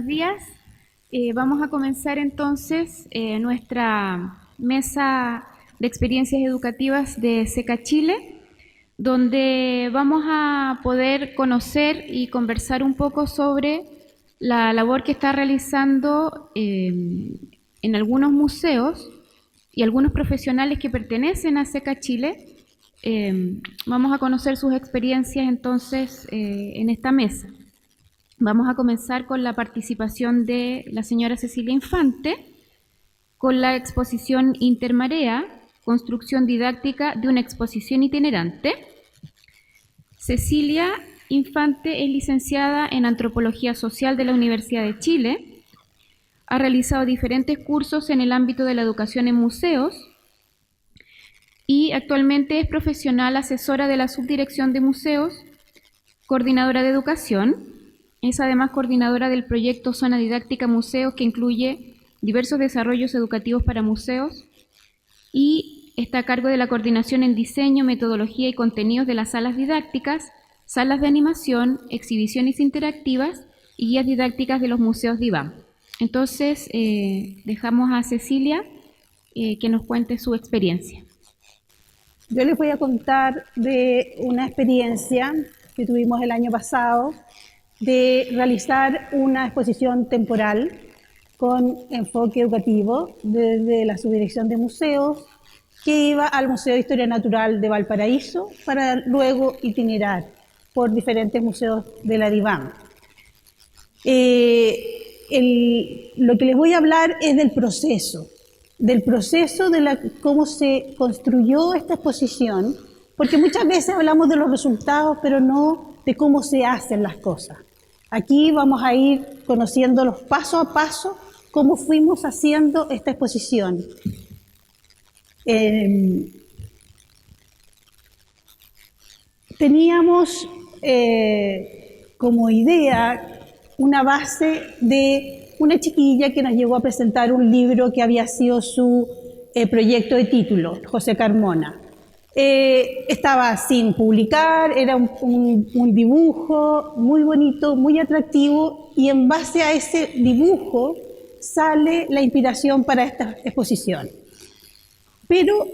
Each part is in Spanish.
días. Vamos a comenzar entonces nuestra mesa de experiencias educativas de SECA Chile, donde vamos a poder conocer y conversar un poco sobre la labor que está realizando en algunos museos y algunos profesionales que pertenecen a SECA Chile. Vamos a conocer sus experiencias entonces en esta mesa. Vamos a comenzar con la participación de la señora Cecilia Infante, con la exposición Intermarea, construcción didáctica de una exposición itinerante. Cecilia Infante es licenciada en Antropología Social de la Universidad de Chile. Ha realizado diferentes cursos en el ámbito de la educación en museos y actualmente es profesional asesora de la Subdirección de Museos, coordinadora de educación. Es además coordinadora del proyecto Zona Didáctica Museos, que incluye diversos desarrollos educativos para museos, y está a cargo de la coordinación en diseño, metodología y contenidos de las salas didácticas, salas de animación, exhibiciones interactivas y guías didácticas de los museos de IBAM. Entonces, dejamos a Cecilia que nos cuente su experiencia. Yo les voy a contar de una experiencia que tuvimos el año pasado de realizar una exposición temporal con enfoque educativo desde la Subdirección de Museos, que iba al Museo de Historia Natural de Valparaíso para luego itinerar por diferentes museos de la DIVAM. Lo que les voy a hablar es del proceso de cómo se construyó esta exposición, porque muchas veces hablamos de los resultados, pero no de cómo se hacen las cosas. Aquí vamos a ir conociéndolos paso a paso, cómo fuimos haciendo esta exposición. Teníamos como idea una base de una chiquilla que nos llegó a presentar un libro que había sido su proyecto de título, José Carmona. Estaba sin publicar, era un dibujo muy bonito, muy atractivo, y en base a ese dibujo sale la inspiración para esta exposición. Pero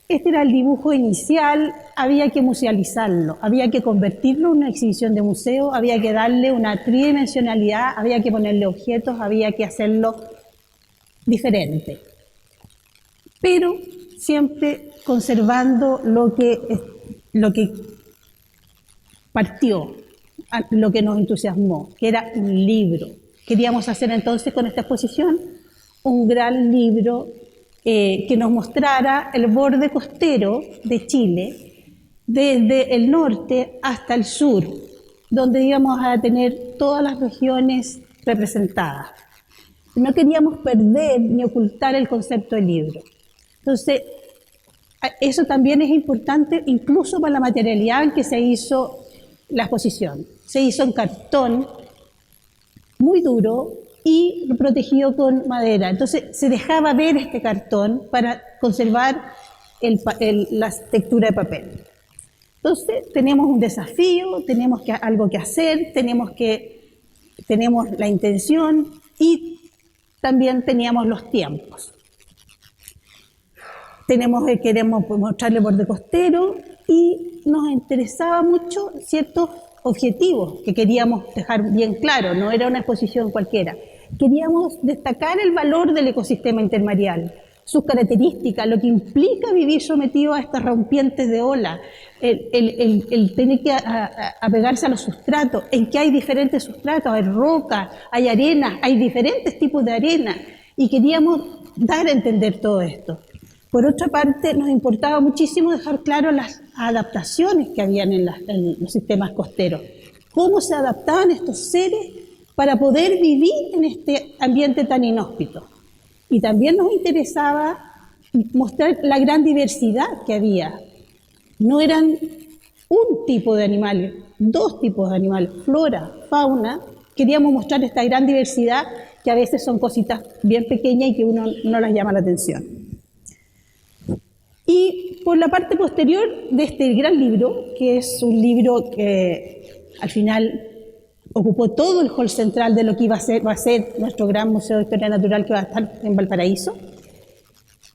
este era el dibujo inicial, había que musealizarlo, había que convertirlo en una exhibición de museo, había que darle una tridimensionalidad, había que ponerle objetos, había que hacerlo diferente. Pero siempre conservando lo que partió, lo que nos entusiasmó, que era un libro. Queríamos hacer entonces con esta exposición un gran libro que nos mostrara el borde costero de Chile, desde el norte hasta el sur, donde íbamos a tener todas las regiones representadas. No queríamos perder ni ocultar el concepto del libro. Entonces, eso también es importante incluso para la materialidad en que se hizo la exposición. Se hizo en cartón muy duro y protegido con madera. Entonces se dejaba ver este cartón para conservar la textura de papel. Entonces tenemos un desafío, tenemos algo que hacer, tenemos la intención y también teníamos los tiempos. Queremos mostrarle borde costero y nos interesaba mucho ciertos objetivos que queríamos dejar bien claro, no era una exposición cualquiera. Queríamos destacar el valor del ecosistema intermareal, sus características, lo que implica vivir sometido a estas rompientes de ola, el tener que apegarse a los sustratos, en que hay diferentes sustratos, hay rocas, hay arenas, hay diferentes tipos de arena, y queríamos dar a entender todo esto. Por otra parte, nos importaba muchísimo dejar claro las adaptaciones que habían en los sistemas costeros, cómo se adaptaban estos seres para poder vivir en este ambiente tan inhóspito. Y también nos interesaba mostrar la gran diversidad que había. No eran un tipo de animales, dos tipos de animales, flora, fauna. Queríamos mostrar esta gran diversidad que a veces son cositas bien pequeñas y que uno no las llama la atención. Y por la parte posterior de este gran libro, que es un libro que al final ocupó todo el hall central de lo que va a ser nuestro gran Museo de Historia Natural que va a estar en Valparaíso.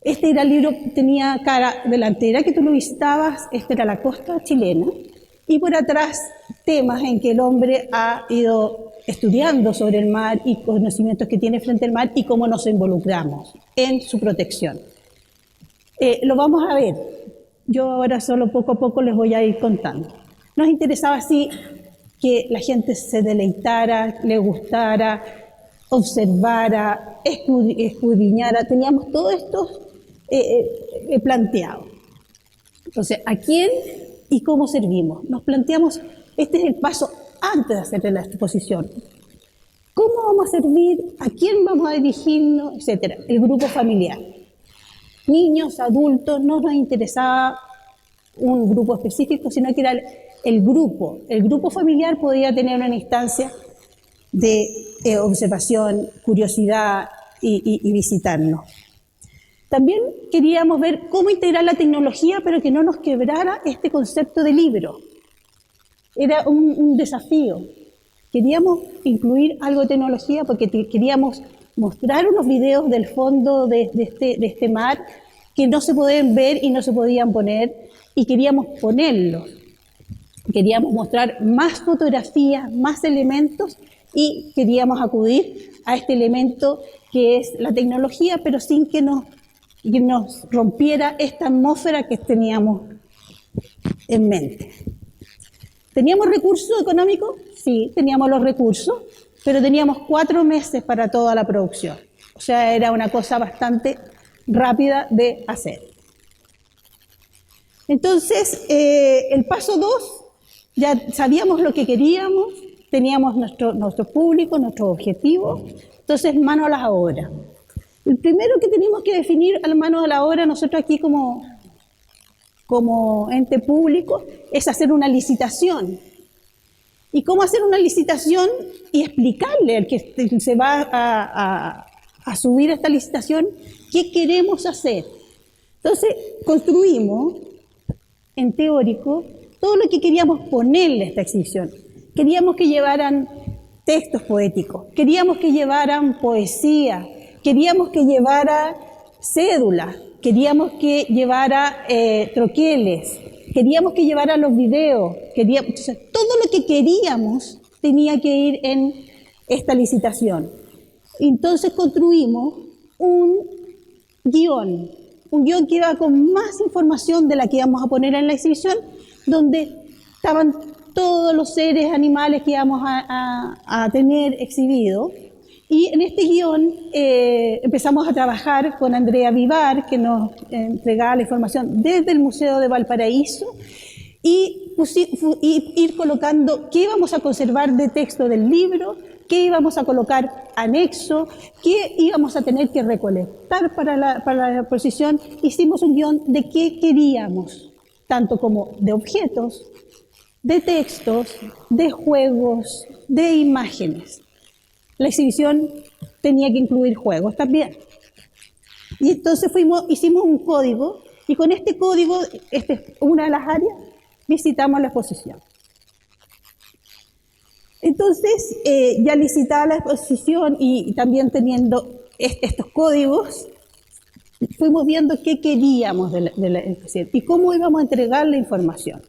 Este era el libro, tenía cara delantera que tú lo visitabas, esta era la costa chilena, y por atrás temas en que el hombre ha ido estudiando sobre el mar y conocimientos que tiene frente al mar y cómo nos involucramos en su protección. Lo vamos a ver, yo ahora solo poco a poco les voy a ir contando. Nos interesaba así que la gente se deleitara, le gustara, observara, escudriñara, teníamos todo esto planteado. Entonces, ¿a quién y cómo servimos? Nos planteamos, este es el paso antes de hacer la exposición. ¿Cómo vamos a servir? ¿A quién vamos a dirigirnos? Etcétera. El grupo familiar. Niños, adultos, no nos interesaba un grupo específico, sino que era el grupo. El grupo familiar podía tener una instancia de observación, curiosidad y visitarnos. También queríamos ver cómo integrar la tecnología, pero que no nos quebrara este concepto de libro. Era un desafío. Queríamos incluir algo de tecnología porque queríamos mostrar unos videos del fondo de este mar que no se podían ver y no se podían poner, y queríamos ponerlos. Queríamos mostrar más fotografías, más elementos, y queríamos acudir a este elemento que es la tecnología, pero sin que nos rompiera esta atmósfera que teníamos en mente. ¿Teníamos recursos económicos? Sí, teníamos los recursos, pero teníamos 4 meses para toda la producción. O sea, era una cosa bastante rápida de hacer. Entonces, el paso 2, ya sabíamos lo que queríamos, teníamos nuestro público, nuestro objetivo, entonces mano a las obras. El primero que tenemos que definir al mano a la obra, nosotros aquí como ente público, es hacer una licitación. ¿Y cómo hacer una licitación? Y explicarle al que se va a subir a esta licitación qué queremos hacer. Entonces, construimos, en teórico, todo lo que queríamos ponerle a esta exhibición. Queríamos que llevaran textos poéticos, queríamos que llevaran poesía, queríamos que llevara cédulas, queríamos que llevara troqueles, queríamos que llevara los videos, entonces, todo lo que queríamos tenía que ir en esta licitación. Entonces construimos un guión que iba con más información de la que íbamos a poner en la exhibición, donde estaban todos los seres animales que íbamos a tener exhibidos. Y en este guión empezamos a trabajar con Andrea Vivar, que nos entregaba la información desde el Museo de Valparaíso, y ir colocando qué íbamos a conservar de texto del libro, qué íbamos a colocar anexo, qué íbamos a tener que recolectar para la exposición. Hicimos un guión de qué queríamos, tanto como de objetos, de textos, de juegos, de imágenes. La exhibición tenía que incluir juegos también. Y entonces hicimos un código, y con este código, esta es una de las áreas, visitamos la exposición. Entonces, ya licitada la exposición y también teniendo estos códigos, fuimos viendo qué queríamos de la exposición y cómo íbamos a entregar la información.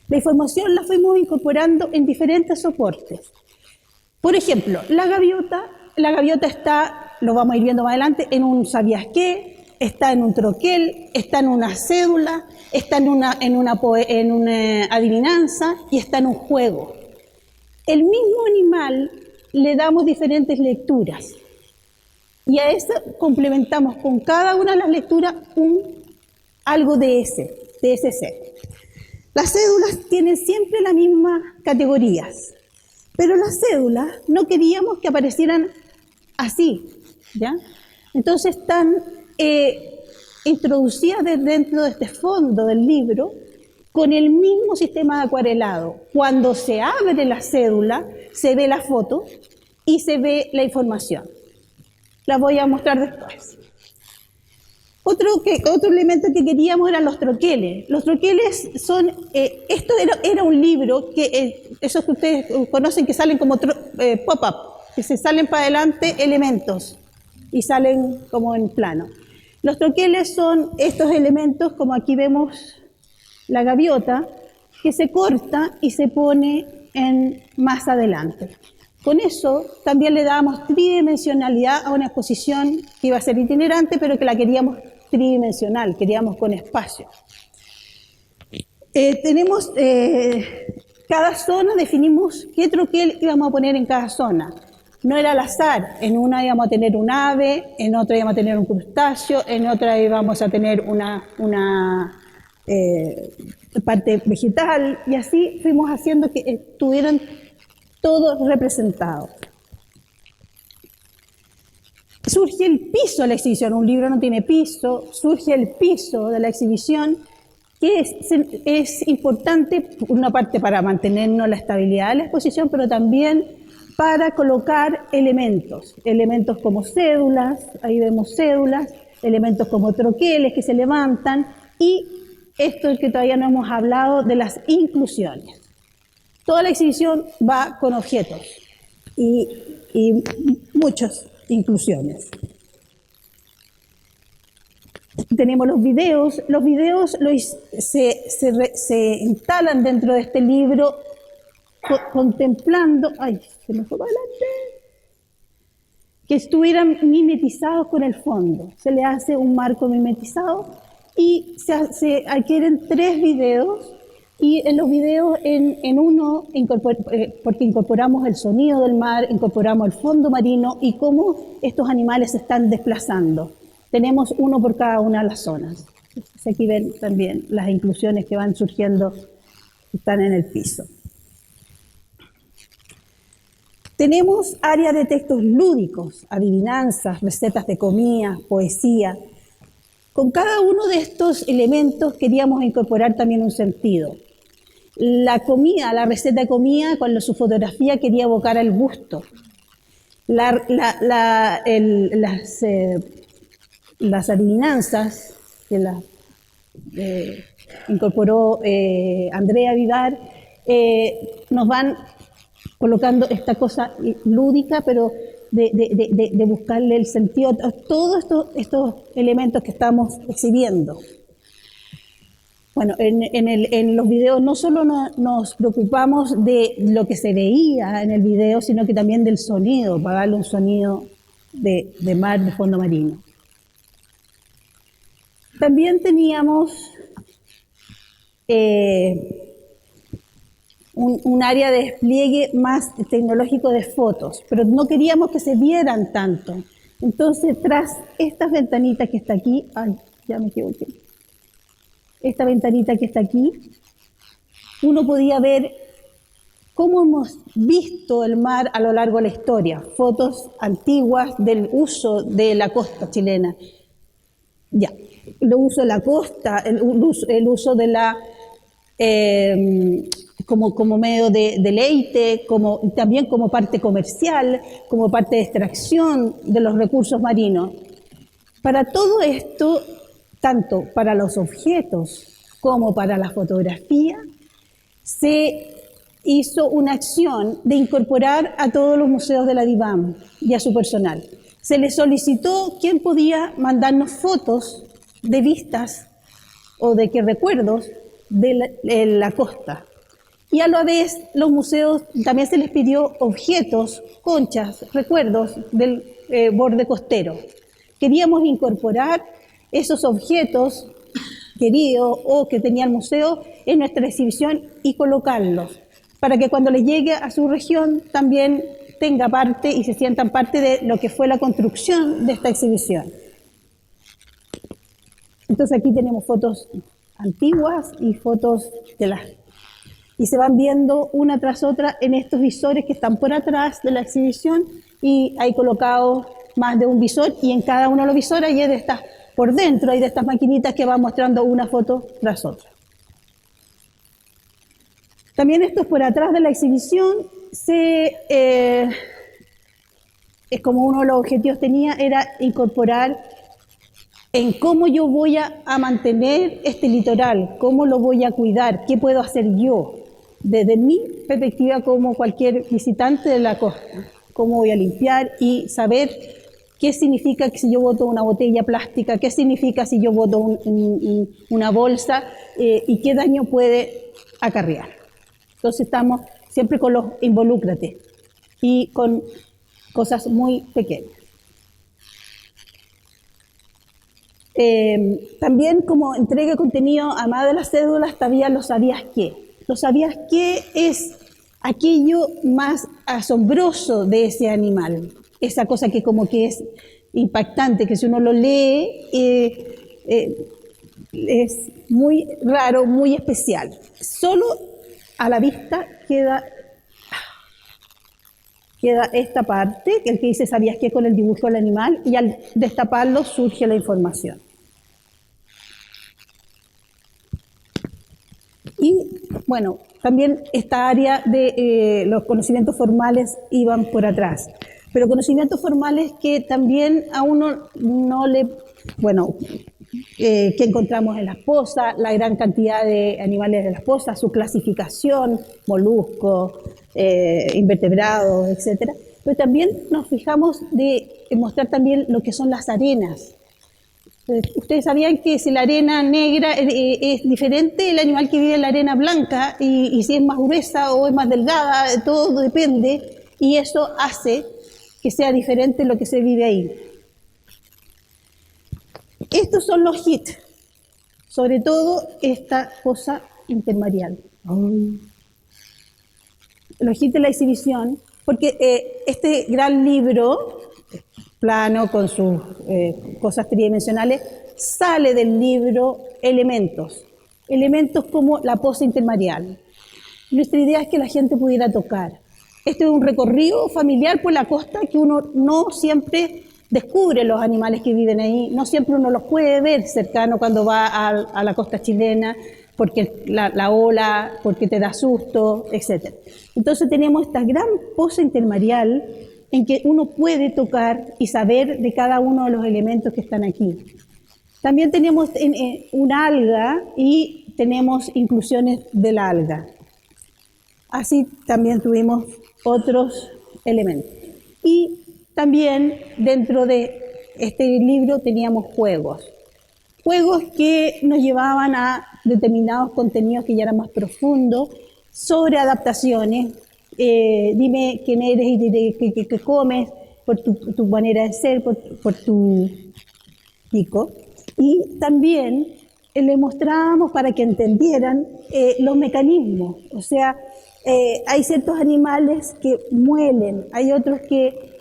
La información la fuimos incorporando en diferentes soportes. Por ejemplo, la gaviota está, lo vamos a ir viendo más adelante, en un ¿sabías qué? Está en un troquel, está en una cédula, está en una adivinanza y está en un juego. El mismo animal le damos diferentes lecturas y a eso complementamos con cada una de las lecturas algo de ese ser. Las cédulas tienen siempre las mismas categorías, pero las cédulas no queríamos que aparecieran así, ¿ya? Entonces están introducidas dentro de este fondo del libro con el mismo sistema de acuarelado. Cuando se abre la cédula, se ve la foto y se ve la información. La voy a mostrar después. Otro elemento que queríamos eran los troqueles. Los troqueles son, esto era un libro, esos que ustedes conocen que salen como pop-up, que se salen para adelante elementos y salen como en plano. Los troqueles son estos elementos, como aquí vemos la gaviota, que se corta y se pone más adelante. Con eso también le dábamos tridimensionalidad a una exposición que iba a ser itinerante, pero que la queríamos tridimensional, queríamos con espacio. Tenemos cada zona, definimos qué troquel íbamos a poner en cada zona. No era al azar, en una íbamos a tener un ave, en otra íbamos a tener un crustáceo, en otra íbamos a tener una parte vegetal, y así fuimos haciendo que estuvieran todos representados. Surge el piso de la exhibición, un libro no tiene piso, surge el piso de la exhibición, que es importante, por una parte para mantenernos la estabilidad de la exposición, pero también para colocar elementos como cédulas, ahí vemos cédulas, elementos como troqueles que se levantan, y esto es que todavía no hemos hablado de las inclusiones. Toda la exhibición va con objetos y muchas inclusiones. Tenemos los videos se instalan dentro de este libro contemplando, se me fue para adelante, que estuvieran mimetizados con el fondo. Se le hace un marco mimetizado y se adquieren 3 videos, y en los videos, en uno, porque incorporamos el sonido del mar, incorporamos el fondo marino y cómo estos animales se están desplazando. Tenemos uno por cada una de las zonas. Aquí ven también las inclusiones que van surgiendo, que están en el piso. Tenemos áreas de textos lúdicos, adivinanzas, recetas de comida, poesía. Con cada uno de estos elementos queríamos incorporar también un sentido. La comida, la receta de comida, con su fotografía quería evocar el gusto. Las adivinanzas que las incorporó Andrea Vivar, nos van colocando esta cosa lúdica, pero de buscarle el sentido a todos estos elementos que estamos exhibiendo. Bueno, en los videos no solo nos preocupamos de lo que se veía en el video, sino que también del sonido, para darle un sonido de mar, de fondo marino. También teníamos un área de despliegue más tecnológico de fotos, pero no queríamos que se vieran tanto. Entonces, tras estas ventanitas que está aquí, ya me equivoqué. Esta ventanita que está aquí, uno podía ver cómo hemos visto el mar a lo largo de la historia, fotos antiguas del uso de la costa chilena. Ya, el uso de la costa, el uso de la como medio de deleite, también como parte comercial, como parte de extracción de los recursos marinos. Para todo esto, tanto para los objetos como para la fotografía, se hizo una acción de incorporar a todos los museos de la DIVAM y a su personal. Se les solicitó quién podía mandarnos fotos de vistas o de recuerdos de la costa. Y a la vez los museos también se les pidió objetos, conchas, recuerdos del borde costero. Queríamos incorporar esos objetos queridos o que tenía el museo en nuestra exhibición y colocarlos para que cuando les llegue a su región también tenga parte y se sientan parte de lo que fue la construcción de esta exhibición. Entonces aquí tenemos fotos antiguas y fotos y se van viendo una tras otra en estos visores que están por atrás de la exhibición, y hay colocados más de un visor, y en cada uno de los visores hay de estas, por dentro hay de estas maquinitas que van mostrando una foto tras otra. También estos por atrás de la exhibición, como uno de los objetivos tenía, era incorporar en cómo yo voy a mantener este litoral, cómo lo voy a cuidar, qué puedo hacer yo, desde mi perspectiva como cualquier visitante de la costa, cómo voy a limpiar y saber qué significa que si yo boto una botella plástica, qué significa si yo boto una bolsa y qué daño puede acarrear. Entonces estamos siempre con los involúcrate y con cosas muy pequeñas. También como entrega de contenido, además de las cédulas, también los sabías qué. Los sabías qué es aquello más asombroso de ese animal. Esa cosa que como que es impactante, que si uno lo lee es muy raro, muy especial. Solo a la vista queda esta parte, el que dice ¿sabías qué? Con el dibujo del animal, y al destaparlo surge la información. Y bueno, también esta área de los conocimientos formales iban por atrás, pero conocimientos formales que también a uno no le, bueno, que encontramos en las pozas, la gran cantidad de animales de las pozas, su clasificación, moluscos, invertebrados, etcétera. Pero también nos fijamos de mostrar también lo que son las arenas. Ustedes sabían que si la arena negra es diferente del animal que vive en la arena blanca y si es más gruesa o es más delgada, todo depende y eso hace que sea diferente lo que se vive ahí. Estos son los hits, sobre todo esta fosa intermareal. Los hits de la exhibición, porque este gran libro plano con sus cosas tridimensionales, sale del libro elementos como la poza intermareal. Nuestra idea es que la gente pudiera tocar. Este es un recorrido familiar por la costa que uno no siempre descubre los animales que viven ahí, no siempre uno los puede ver cercano cuando va a la costa chilena, porque la ola, porque te da susto, etc. Entonces tenemos esta gran poza intermareal en que uno puede tocar y saber de cada uno de los elementos que están aquí. También tenemos una alga y tenemos inclusiones de la alga. Así también tuvimos otros elementos. Y también dentro de este libro teníamos juegos. Juegos que nos llevaban a determinados contenidos que ya eran más profundos, sobre adaptaciones. Dime quién eres y diré qué comes, por tu manera de ser, por tu pico. Y también le mostrábamos para que entendieran los mecanismos. O sea, hay ciertos animales que muelen, hay otros que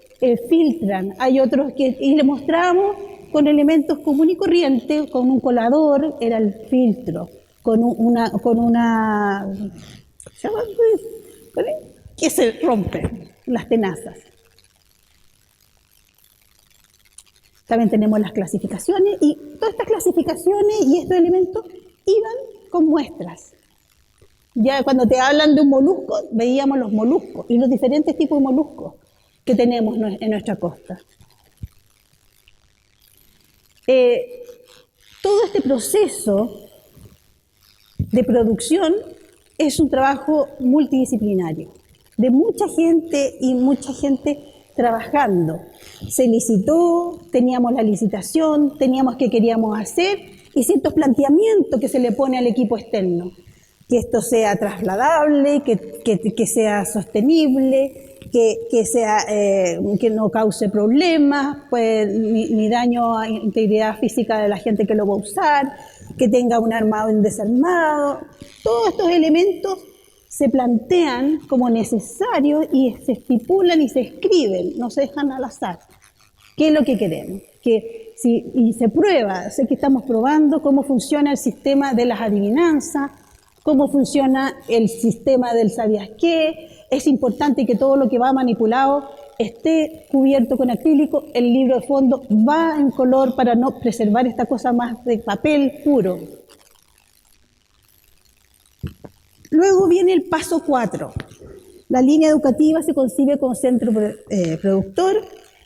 filtran, hay otros que... Y le mostrábamos con elementos común y corriente, con un colador, era el filtro, con una que se rompen las tenazas. También tenemos las clasificaciones y todas estas clasificaciones y estos elementos iban con muestras. Ya cuando te hablan de un molusco, veíamos los moluscos y los diferentes tipos de moluscos que tenemos en nuestra costa. Todo este proceso de producción es un trabajo multidisciplinario, de mucha gente y mucha gente trabajando. Se licitó, teníamos la licitación, teníamos qué queríamos hacer y ciertos planteamientos que se le pone al equipo externo. Que esto sea trasladable, que sea sostenible, que no cause problemas, pues, ni daño a integridad física de la gente que lo va a usar, que tenga un armado y un desarmado. Todos estos elementos se plantean como necesarios y se estipulan y se escriben, no se dejan al azar. ¿Qué es lo que queremos? Y se prueba, sé que estamos probando cómo funciona el sistema de las adivinanzas, cómo funciona el sistema del sabías qué. Es importante que todo lo que va manipulado esté cubierto con acrílico. El libro de fondo va en color para no preservar esta cosa más de papel puro. Luego viene el paso 4. La línea educativa se concibe como centro productor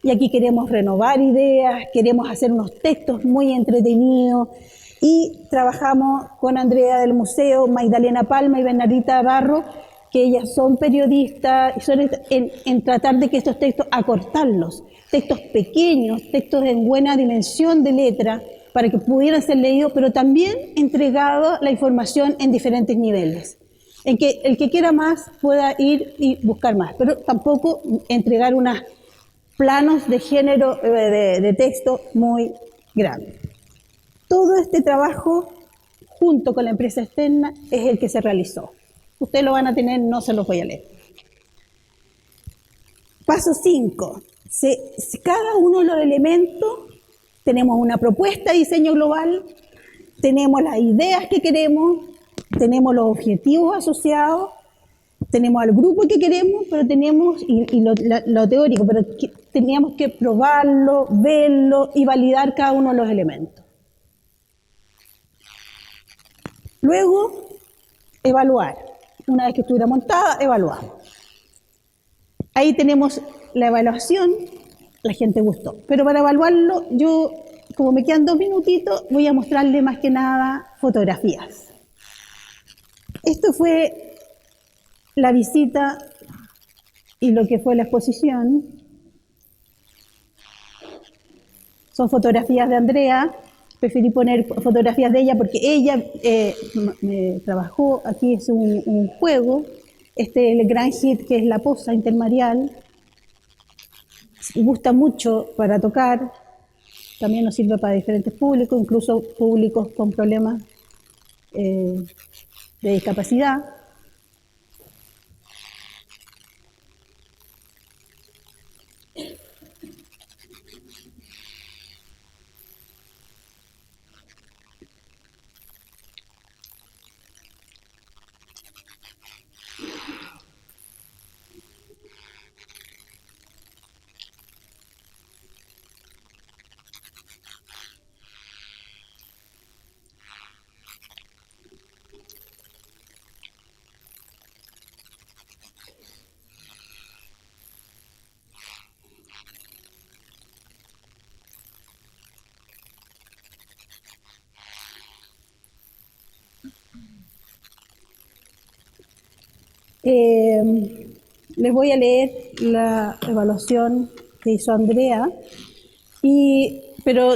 y aquí queremos renovar ideas, queremos hacer unos textos muy entretenidos y trabajamos con Andrea del museo, Magdalena Palma y Bernardita Barro, que ellas son periodistas y son en tratar de que estos textos acortarlos, textos pequeños, textos en buena dimensión de letra, para que pudieran ser leídos, pero también entregado la información en diferentes niveles, en que el que quiera más pueda ir y buscar más, pero tampoco entregar unos planos de género de texto muy grandes. Todo este trabajo, junto con la empresa externa, es el que se realizó. Ustedes lo van a tener, no se los voy a leer. Paso 5. Cada uno de los elementos, tenemos una propuesta de diseño global, tenemos las ideas que queremos, tenemos los objetivos asociados, tenemos al grupo que queremos, pero tenemos, y lo teórico, pero teníamos que probarlo, verlo y validar cada uno de los elementos. Luego, evaluar. Una vez que estuviera montada, evaluamos. Ahí tenemos la evaluación, la gente gustó. Pero para evaluarlo, yo, como me quedan 2 minutitos, voy a mostrarle más que nada fotografías. Esto fue la visita y lo que fue la exposición. Son fotografías de Andrea. Preferí poner fotografías de ella porque ella me trabajó. Aquí es un juego, el gran hit que es la posa intermareal. Gusta mucho para tocar, también nos sirve para diferentes públicos, incluso públicos con problemas de discapacidad. Les voy a leer la evaluación que hizo Andrea, pero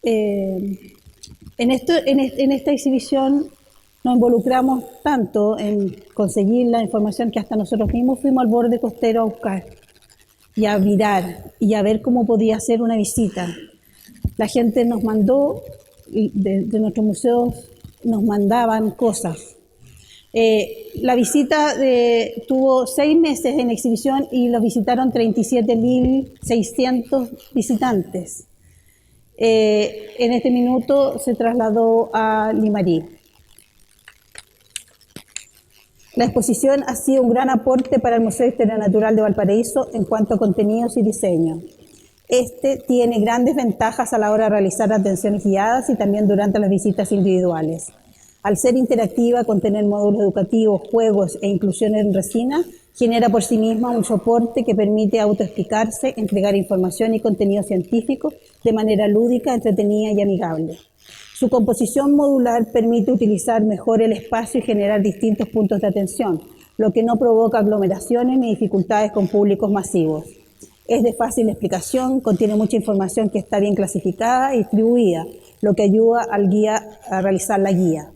en esta exhibición nos involucramos tanto en conseguir la información que hasta nosotros mismos fuimos al borde costero a buscar y a mirar y a ver cómo podía ser una visita. La gente nos mandó, de nuestros museos nos mandaban cosas. La visita tuvo 6 meses en exhibición y lo visitaron 37.600 visitantes. En este minuto se trasladó a Limarí. La exposición ha sido un gran aporte para el Museo de Historia Natural de Valparaíso en cuanto a contenidos y diseño. Este tiene grandes ventajas a la hora de realizar atenciones guiadas y también durante las visitas individuales. Al ser interactiva, con tener módulos educativos, juegos e inclusión en resina, genera por sí misma un soporte que permite autoexplicarse, entregar información y contenido científico de manera lúdica, entretenida y amigable. Su composición modular permite utilizar mejor el espacio y generar distintos puntos de atención, lo que no provoca aglomeraciones ni dificultades con públicos masivos. Es de fácil explicación, contiene mucha información que está bien clasificada y distribuida, lo que ayuda al guía a realizar la guía.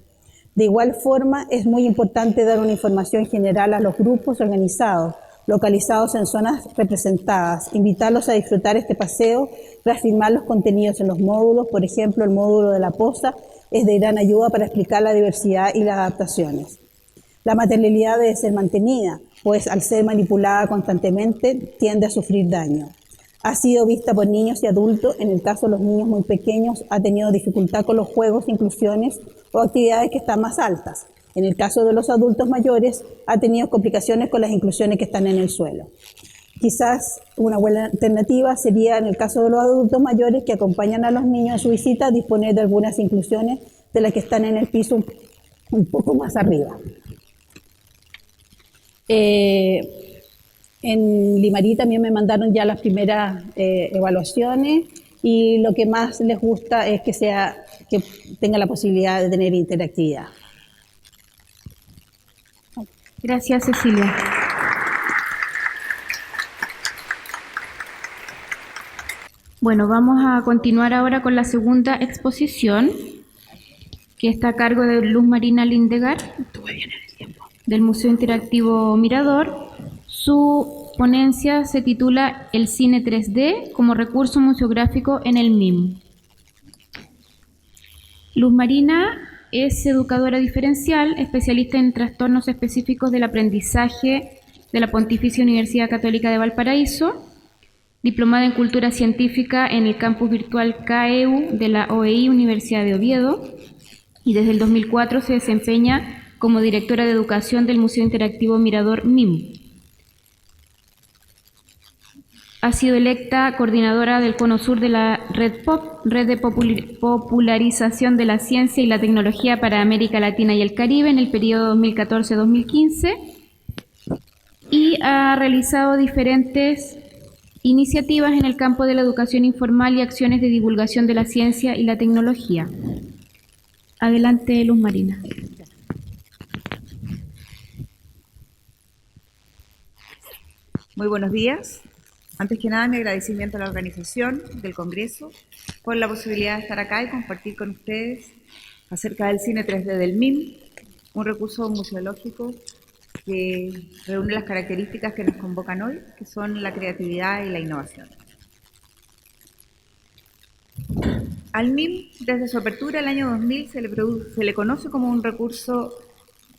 De igual forma, es muy importante dar una información general a los grupos organizados, localizados en zonas representadas, invitarlos a disfrutar este paseo, reafirmar los contenidos en los módulos. Por ejemplo, el módulo de la posa es de gran ayuda para explicar la diversidad y las adaptaciones. La materialidad debe ser mantenida, pues al ser manipulada constantemente tiende a sufrir daño. Ha sido vista por niños y adultos. En el caso de los niños muy pequeños, ha tenido dificultad con los juegos, inclusiones o actividades que están más altas. En el caso de los adultos mayores, ha tenido complicaciones con las inclusiones que están en el suelo. Quizás una buena alternativa sería, en el caso de los adultos mayores que acompañan a los niños en su visita, disponer de algunas inclusiones de las que están en el piso un poco más arriba. En Limarí también me mandaron ya las primeras evaluaciones y lo que más les gusta es que tenga la posibilidad de tener interactividad. Gracias, Cecilia. Bueno, vamos a continuar ahora con la segunda exposición, que está a cargo de Luz Marina Lindegar, del Museo Interactivo Mirador. Su ponencia se titula El cine 3D como recurso museográfico en el MIM. Luz Marina es educadora diferencial, especialista en trastornos específicos del aprendizaje de la Pontificia Universidad Católica de Valparaíso, diplomada en Cultura Científica en el campus virtual CAEU de la OEI Universidad de Oviedo, y desde el 2004 se desempeña como directora de educación del Museo Interactivo Mirador MIM. Ha sido electa coordinadora del Cono Sur de la Red POP, Red de Popularización de la Ciencia y la Tecnología para América Latina y el Caribe, en el periodo 2014-2015, y ha realizado diferentes iniciativas en el campo de la educación informal y acciones de divulgación de la ciencia y la tecnología. Adelante, Luz Marina. Muy buenos días. Antes que nada, mi agradecimiento a la organización del Congreso por la posibilidad de estar acá y compartir con ustedes acerca del cine 3D del MIM, un recurso museológico que reúne las características que nos convocan hoy, que son la creatividad y la innovación. Al MIM, desde su apertura el año 2000, se le conoce como un recurso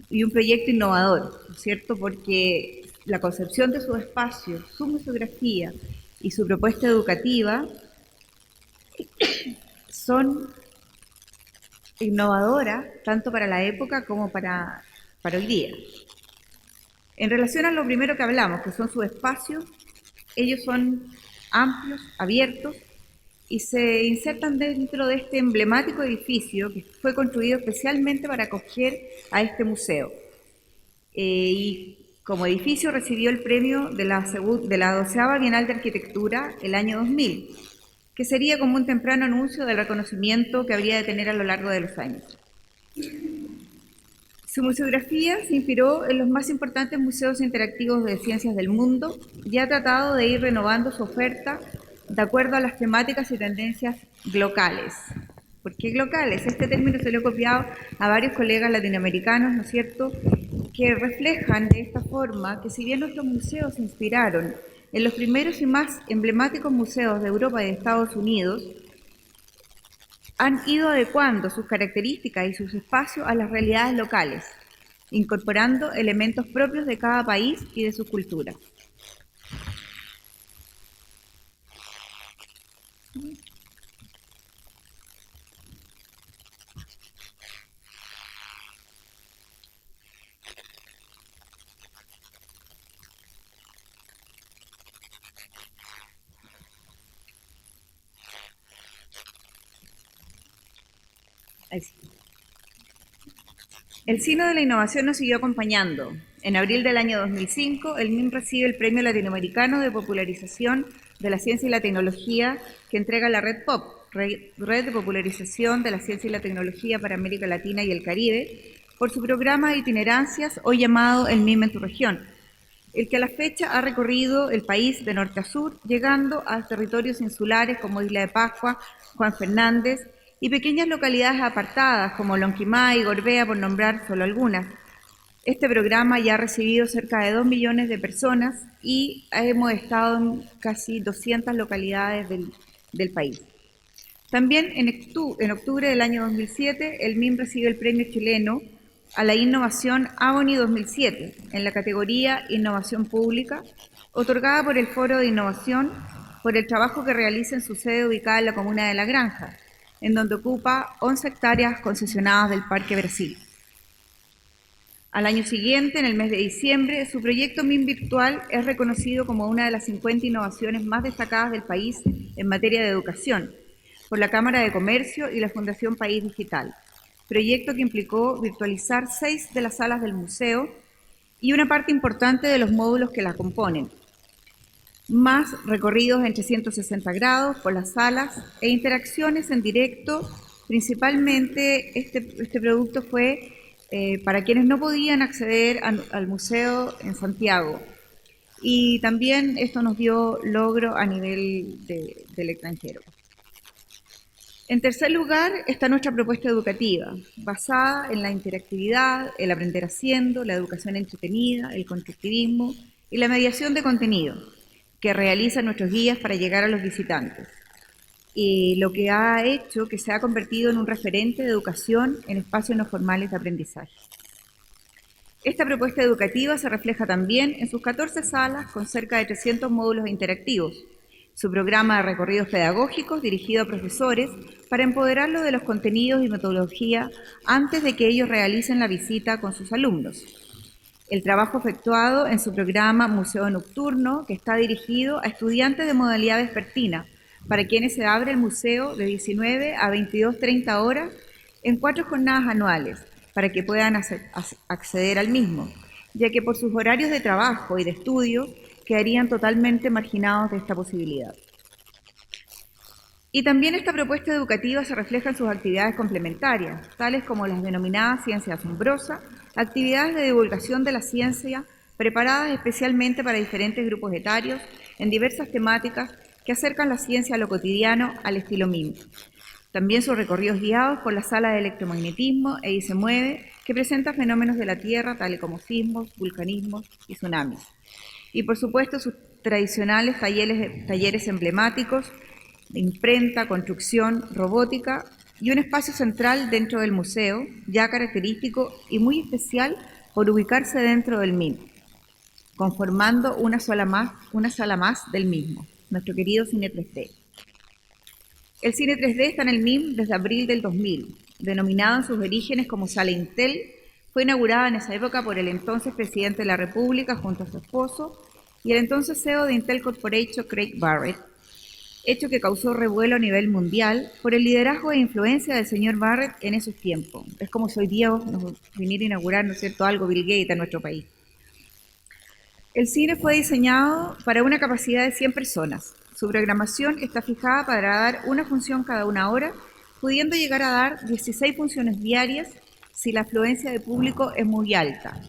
y un proyecto innovador, ¿no es cierto? Porque la concepción de su espacio, su museografía y su propuesta educativa son innovadoras tanto para la época como para hoy día. En relación a lo primero que hablamos, que son sus espacios, ellos son amplios, abiertos y se insertan dentro de este emblemático edificio que fue construido especialmente para acoger a este museo. Y como edificio recibió el premio de la 12ª Bienal de Arquitectura el año 2000, que sería como un temprano anuncio del reconocimiento que habría de tener a lo largo de los años. Su museografía se inspiró en los más importantes museos interactivos de ciencias del mundo y ha tratado de ir renovando su oferta de acuerdo a las temáticas y tendencias locales. ¿Por qué locales? Este término se lo he copiado a varios colegas latinoamericanos, ¿no es cierto?, que reflejan de esta forma que si bien nuestros museos se inspiraron en los primeros y más emblemáticos museos de Europa y de Estados Unidos, han ido adecuando sus características y sus espacios a las realidades locales, incorporando elementos propios de cada país y de su cultura. El signo de la innovación nos siguió acompañando. En abril del año 2005, el MIM recibe el Premio Latinoamericano de Popularización de la Ciencia y la Tecnología que entrega la Red POP, Red de Popularización de la Ciencia y la Tecnología para América Latina y el Caribe, por su programa de itinerancias, hoy llamado El MIM en tu región, el que a la fecha ha recorrido el país de norte a sur, llegando a territorios insulares como Isla de Pascua, Juan Fernández, y pequeñas localidades apartadas como Lonquimay y Gorbea, por nombrar solo algunas. Este programa ya ha recibido cerca de 2 millones de personas y hemos estado en casi 200 localidades del país. También en octubre del año 2007, el MIM recibe el premio chileno a la innovación ABONI 2007 en la categoría Innovación Pública, otorgada por el Foro de Innovación por el trabajo que realiza en su sede ubicada en la comuna de La Granja, en donde ocupa 11 hectáreas concesionadas del Parque Brasil. Al año siguiente, en el mes de diciembre, su proyecto MIM Virtual es reconocido como una de las 50 innovaciones más destacadas del país en materia de educación, por la Cámara de Comercio y la Fundación País Digital, proyecto que implicó virtualizar 6 de las salas del museo y una parte importante de los módulos que la componen, más recorridos en 360 grados por las salas e interacciones en directo. Principalmente este producto fue para quienes no podían acceder al museo en Santiago. Y también esto nos dio logro a nivel del extranjero. En tercer lugar está nuestra propuesta educativa, basada en la interactividad, el aprender haciendo, la educación entretenida, el constructivismo y la mediación de contenido que realizan nuestros guías para llegar a los visitantes. Y lo que ha hecho que se ha convertido en un referente de educación en espacios no formales de aprendizaje. Esta propuesta educativa se refleja también en sus 14 salas con cerca de 300 módulos interactivos, su programa de recorridos pedagógicos dirigido a profesores para empoderarlos de los contenidos y metodología antes de que ellos realicen la visita con sus alumnos. El trabajo efectuado en su programa Museo Nocturno, que está dirigido a estudiantes de modalidad vespertina, para quienes se abre el museo de 19 a 22:30 horas en 4 jornadas anuales, para que puedan acceder al mismo, ya que por sus horarios de trabajo y de estudio quedarían totalmente marginados de esta posibilidad. Y también esta propuesta educativa se refleja en sus actividades complementarias, tales como las denominadas ciencia asombrosa, actividades de divulgación de la ciencia preparadas especialmente para diferentes grupos etarios en diversas temáticas que acercan la ciencia a lo cotidiano al estilo MIM. También sus recorridos guiados por la sala de electromagnetismo y se mueve, que presenta fenómenos de la Tierra, tales como sismos, vulcanismos y tsunamis. Y por supuesto sus tradicionales talleres emblemáticos de imprenta, construcción, robótica y un espacio central dentro del museo, ya característico y muy especial por ubicarse dentro del MIM, conformando una sala más del mismo, nuestro querido Cine 3D. El Cine 3D está en el MIM desde abril del 2000, denominado en sus orígenes como Sala Intel. Fue inaugurada en esa época por el entonces presidente de la República junto a su esposo y el entonces CEO de Intel Corporation, Craig Barrett, hecho que causó revuelo a nivel mundial por el liderazgo e influencia del señor Barrett en esos tiempos. Es como si hoy día nos viniera a inaugurar, ¿no es cierto?, algo Bill Gates en nuestro país. El cine fue diseñado para una capacidad de 100 personas. Su programación está fijada para dar una función cada una hora, pudiendo llegar a dar 16 funciones diarias si la afluencia de público es muy alta,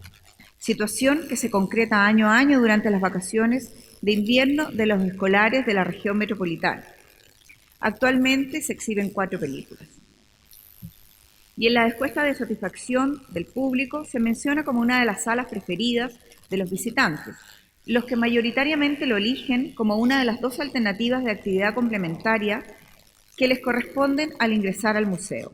situación que se concreta año a año durante las vacaciones de invierno de los escolares de la región metropolitana. Actualmente se exhiben 4 películas. Y en la encuesta de satisfacción del público se menciona como una de las salas preferidas de los visitantes, los que mayoritariamente lo eligen como una de las 2 alternativas de actividad complementaria que les corresponden al ingresar al museo.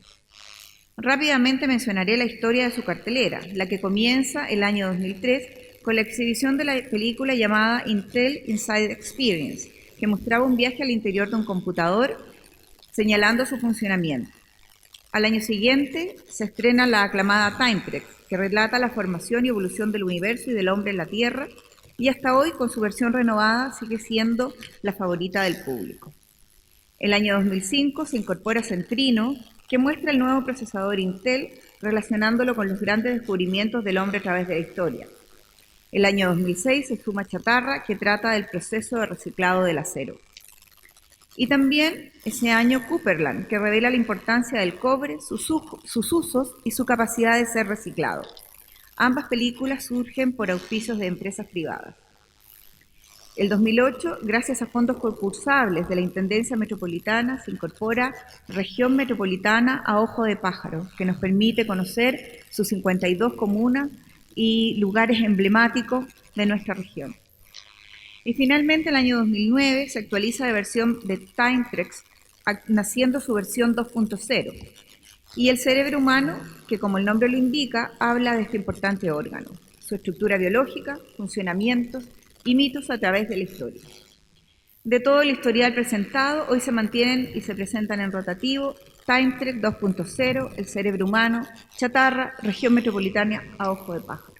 Rápidamente mencionaré la historia de su cartelera, la que comienza el año 2003 con la exhibición de la película llamada Intel Inside Experience, que mostraba un viaje al interior de un computador señalando su funcionamiento. Al año siguiente se estrena la aclamada Time Trek, que relata la formación y evolución del universo y del hombre en la Tierra, y hasta hoy, con su versión renovada, sigue siendo la favorita del público. El año 2005 se incorpora Centrino, que muestra el nuevo procesador Intel, relacionándolo con los grandes descubrimientos del hombre a través de la historia. El año 2006 se suma Chatarra, que trata del proceso de reciclado del acero. Y también ese año Cooperland, que revela la importancia del cobre, sus usos y su capacidad de ser reciclado. Ambas películas surgen por auspicios de empresas privadas. El 2008, gracias a fondos concursables de la Intendencia Metropolitana, se incorpora Región Metropolitana a Ojo de Pájaro, que nos permite conocer sus 52 comunas y lugares emblemáticos de nuestra región. Y finalmente, el año 2009, se actualiza la versión de Time Trek, naciendo su versión 2.0. Y el cerebro humano, que como el nombre lo indica, habla de este importante órgano, su estructura biológica, funcionamientos y mitos a través de la historia. De todo el historial presentado, hoy se mantienen y se presentan en rotativo Time Trek 2.0, el cerebro humano, Chatarra, Región Metropolitana a Ojo de Pájaro.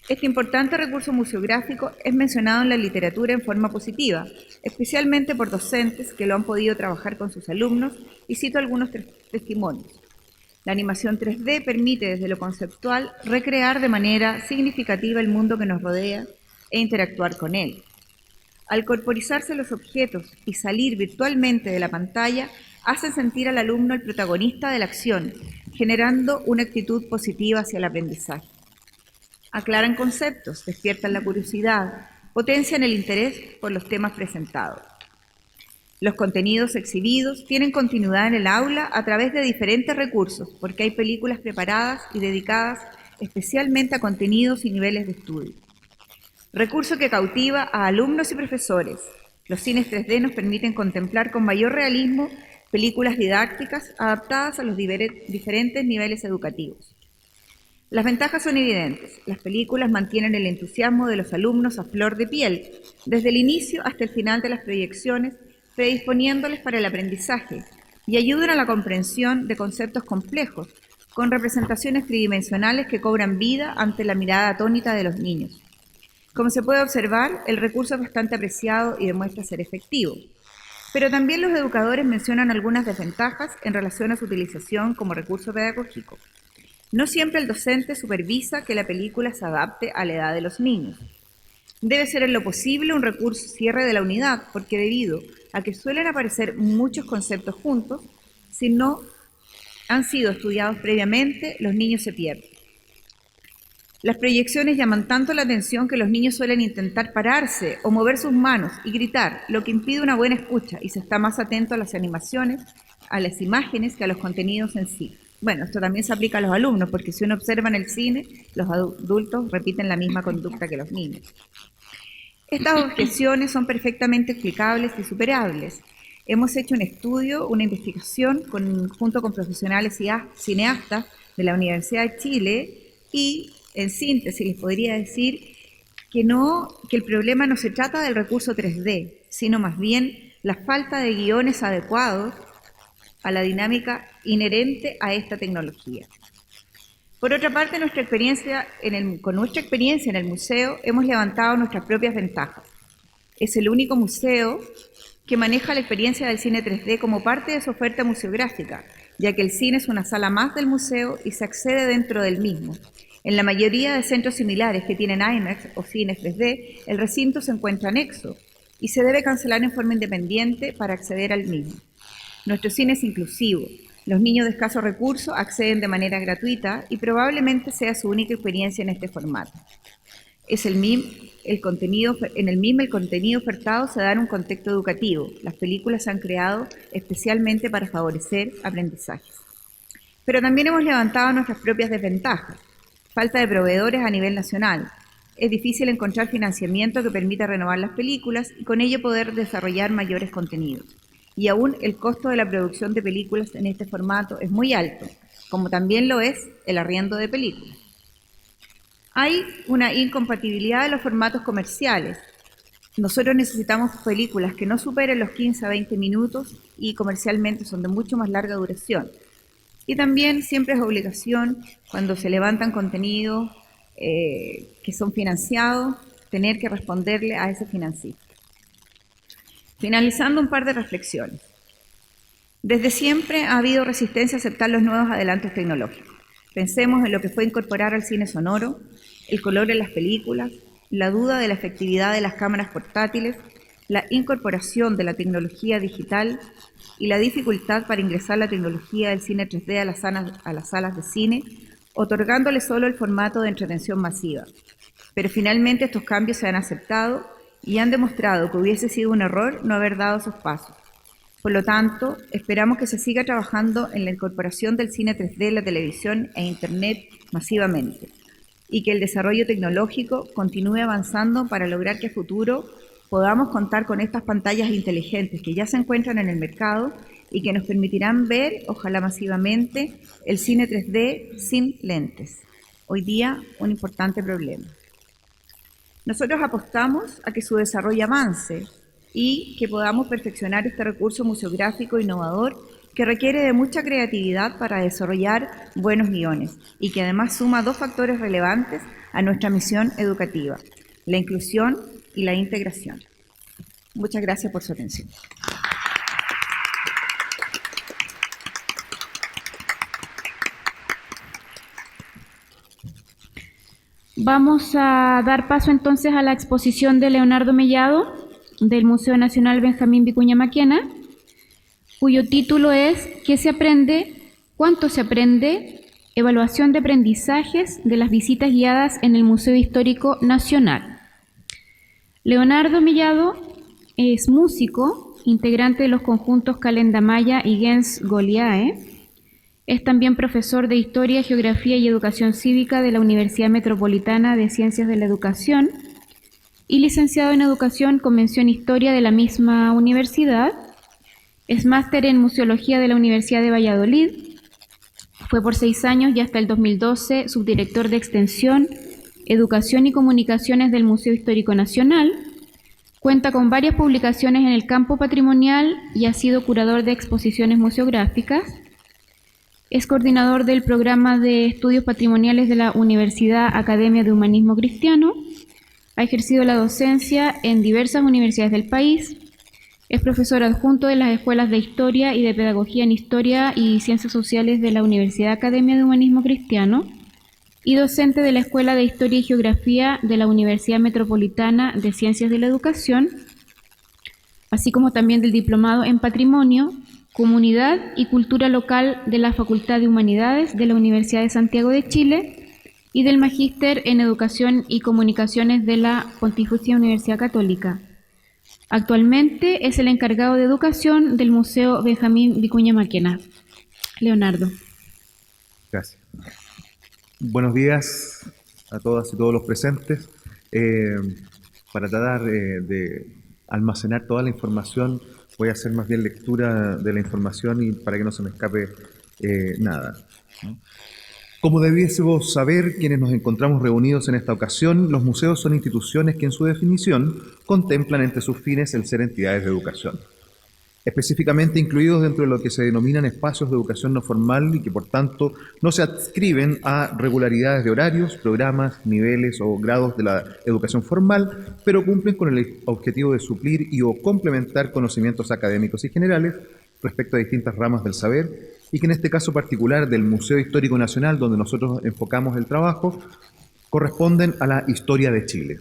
Este importante recurso museográfico es mencionado en la literatura en forma positiva, especialmente por docentes que lo han podido trabajar con sus alumnos, y cito algunos testimonios. La animación 3D permite desde lo conceptual recrear de manera significativa el mundo que nos rodea e interactuar con él. Al corporizarse los objetos y salir virtualmente de la pantalla, hacen sentir al alumno el protagonista de la acción, generando una actitud positiva hacia el aprendizaje. Aclaran conceptos, despiertan la curiosidad, potencian el interés por los temas presentados. Los contenidos exhibidos tienen continuidad en el aula a través de diferentes recursos, porque hay películas preparadas y dedicadas especialmente a contenidos y niveles de estudio. Recurso que cautiva a alumnos y profesores. Los cines 3D nos permiten contemplar con mayor realismo películas didácticas adaptadas a los diferentes niveles educativos. Las ventajas son evidentes. Las películas mantienen el entusiasmo de los alumnos a flor de piel, desde el inicio hasta el final de las proyecciones, predisponiéndoles para el aprendizaje, y ayudan a la comprensión de conceptos complejos, con representaciones tridimensionales que cobran vida ante la mirada atónita de los niños. Como se puede observar, el recurso es bastante apreciado y demuestra ser efectivo. Pero también los educadores mencionan algunas desventajas en relación a su utilización como recurso pedagógico. No siempre el docente supervisa que la película se adapte a la edad de los niños. Debe ser en lo posible un recurso cierre de la unidad, porque debido a que suelen aparecer muchos conceptos juntos, si no han sido estudiados previamente, los niños se pierden. Las proyecciones llaman tanto la atención que los niños suelen intentar pararse o mover sus manos y gritar, lo que impide una buena escucha y se está más atento a las animaciones, a las imágenes que a los contenidos en sí. Bueno, esto también se aplica a los alumnos, porque si uno observa en el cine, los adultos repiten la misma conducta que los niños. Estas objeciones son perfectamente explicables y superables. Hemos hecho un estudio, una investigación junto con profesionales y cineastas de la Universidad de Chile y, en síntesis, les podría decir que el problema no se trata del recurso 3D, sino más bien la falta de guiones adecuados a la dinámica inherente a esta tecnología. Por otra parte, con nuestra experiencia en el museo hemos levantado nuestras propias ventajas. Es el único museo que maneja la experiencia del cine 3D como parte de su oferta museográfica, ya que el cine es una sala más del museo y se accede dentro del mismo. En la mayoría de centros similares que tienen IMAX o cines 3D, el recinto se encuentra anexo y se debe cancelar en forma independiente para acceder al mismo. Nuestro cine es inclusivo. Los niños de escasos recursos acceden de manera gratuita y probablemente sea su única experiencia en este formato. En el contenido ofertado se da en un contexto educativo. Las películas se han creado especialmente para favorecer aprendizajes. Pero también hemos levantado nuestras propias desventajas. Falta de proveedores a nivel nacional. Es difícil encontrar financiamiento que permita renovar las películas y con ello poder desarrollar mayores contenidos. Y aún el costo de la producción de películas en este formato es muy alto, como también lo es el arriendo de películas. Hay una incompatibilidad de los formatos comerciales. Nosotros necesitamos películas que no superen los 15 a 20 minutos y comercialmente son de mucho más larga duración. Y también siempre es obligación, cuando se levantan contenidos que son financiados, tener que responderle a ese financista. Finalizando, un par de reflexiones. Desde siempre ha habido resistencia a aceptar los nuevos adelantos tecnológicos. Pensemos en lo que fue incorporar al cine sonoro, el color en las películas, la duda de la efectividad de las cámaras portátiles, la incorporación de la tecnología digital y la dificultad para ingresar la tecnología del cine 3D a las salas de cine, otorgándole solo el formato de entretención masiva. Pero finalmente estos cambios se han aceptado y han demostrado que hubiese sido un error no haber dado esos pasos. Por lo tanto, esperamos que se siga trabajando en la incorporación del cine 3D en la televisión e Internet masivamente y que el desarrollo tecnológico continúe avanzando para lograr que a futuro podamos contar con estas pantallas inteligentes que ya se encuentran en el mercado y que nos permitirán ver, ojalá masivamente, el cine 3D sin lentes. Hoy día, un importante problema. Nosotros apostamos a que su desarrollo avance y que podamos perfeccionar este recurso museográfico innovador que requiere de mucha creatividad para desarrollar buenos guiones y que además suma dos factores relevantes a nuestra misión educativa, la inclusión y la integración. Muchas gracias por su atención. Vamos a dar paso entonces a la exposición de Leonardo Mellado, del Museo Nacional Benjamín Vicuña Maquena, cuyo título es ¿Qué se aprende? ¿Cuánto se aprende? Evaluación de aprendizajes de las visitas guiadas en el Museo Histórico Nacional. Leonardo Millado es músico, integrante de los conjuntos Calenda Maya y Gens Goliae. Es también profesor de Historia, Geografía y Educación Cívica de la Universidad Metropolitana de Ciencias de la Educación y licenciado en Educación con mención Historia de la misma universidad. Es máster en Museología de la Universidad de Valladolid. Fue por 6 años y hasta el 2012 subdirector de Extensión, Educación y Comunicaciones del Museo Histórico Nacional. Cuenta con varias publicaciones en el campo patrimonial y ha sido curador de exposiciones museográficas. Es coordinador del programa de estudios patrimoniales de la Universidad Academia de Humanismo Cristiano. Ha ejercido la docencia en diversas universidades del país. Es profesor adjunto de las escuelas de Historia y de Pedagogía en Historia y Ciencias Sociales de la Universidad Academia de Humanismo Cristiano y docente de la Escuela de Historia y Geografía de la Universidad Metropolitana de Ciencias de la Educación, así como también del Diplomado en Patrimonio, Comunidad y Cultura Local de la Facultad de Humanidades de la Universidad de Santiago de Chile y del Magíster en Educación y Comunicaciones de la Pontificia Universidad Católica. Actualmente es el encargado de educación del Museo Benjamín Vicuña Maquena. Leonardo. Gracias. Buenos días a todas y todos los presentes. Para tratar de almacenar toda la información, voy a hacer más bien lectura de la información y para que no se me escape nada, ¿no? Como debiésemos saber quienes nos encontramos reunidos en esta ocasión, los museos son instituciones que en su definición contemplan entre sus fines el ser entidades de educación, específicamente incluidos dentro de lo que se denominan espacios de educación no formal y que por tanto no se adscriben a regularidades de horarios, programas, niveles o grados de la educación formal, pero cumplen con el objetivo de suplir y o complementar conocimientos académicos y generales respecto a distintas ramas del saber, y que en este caso particular del Museo Histórico Nacional, donde nosotros enfocamos el trabajo, corresponden a la historia de Chile.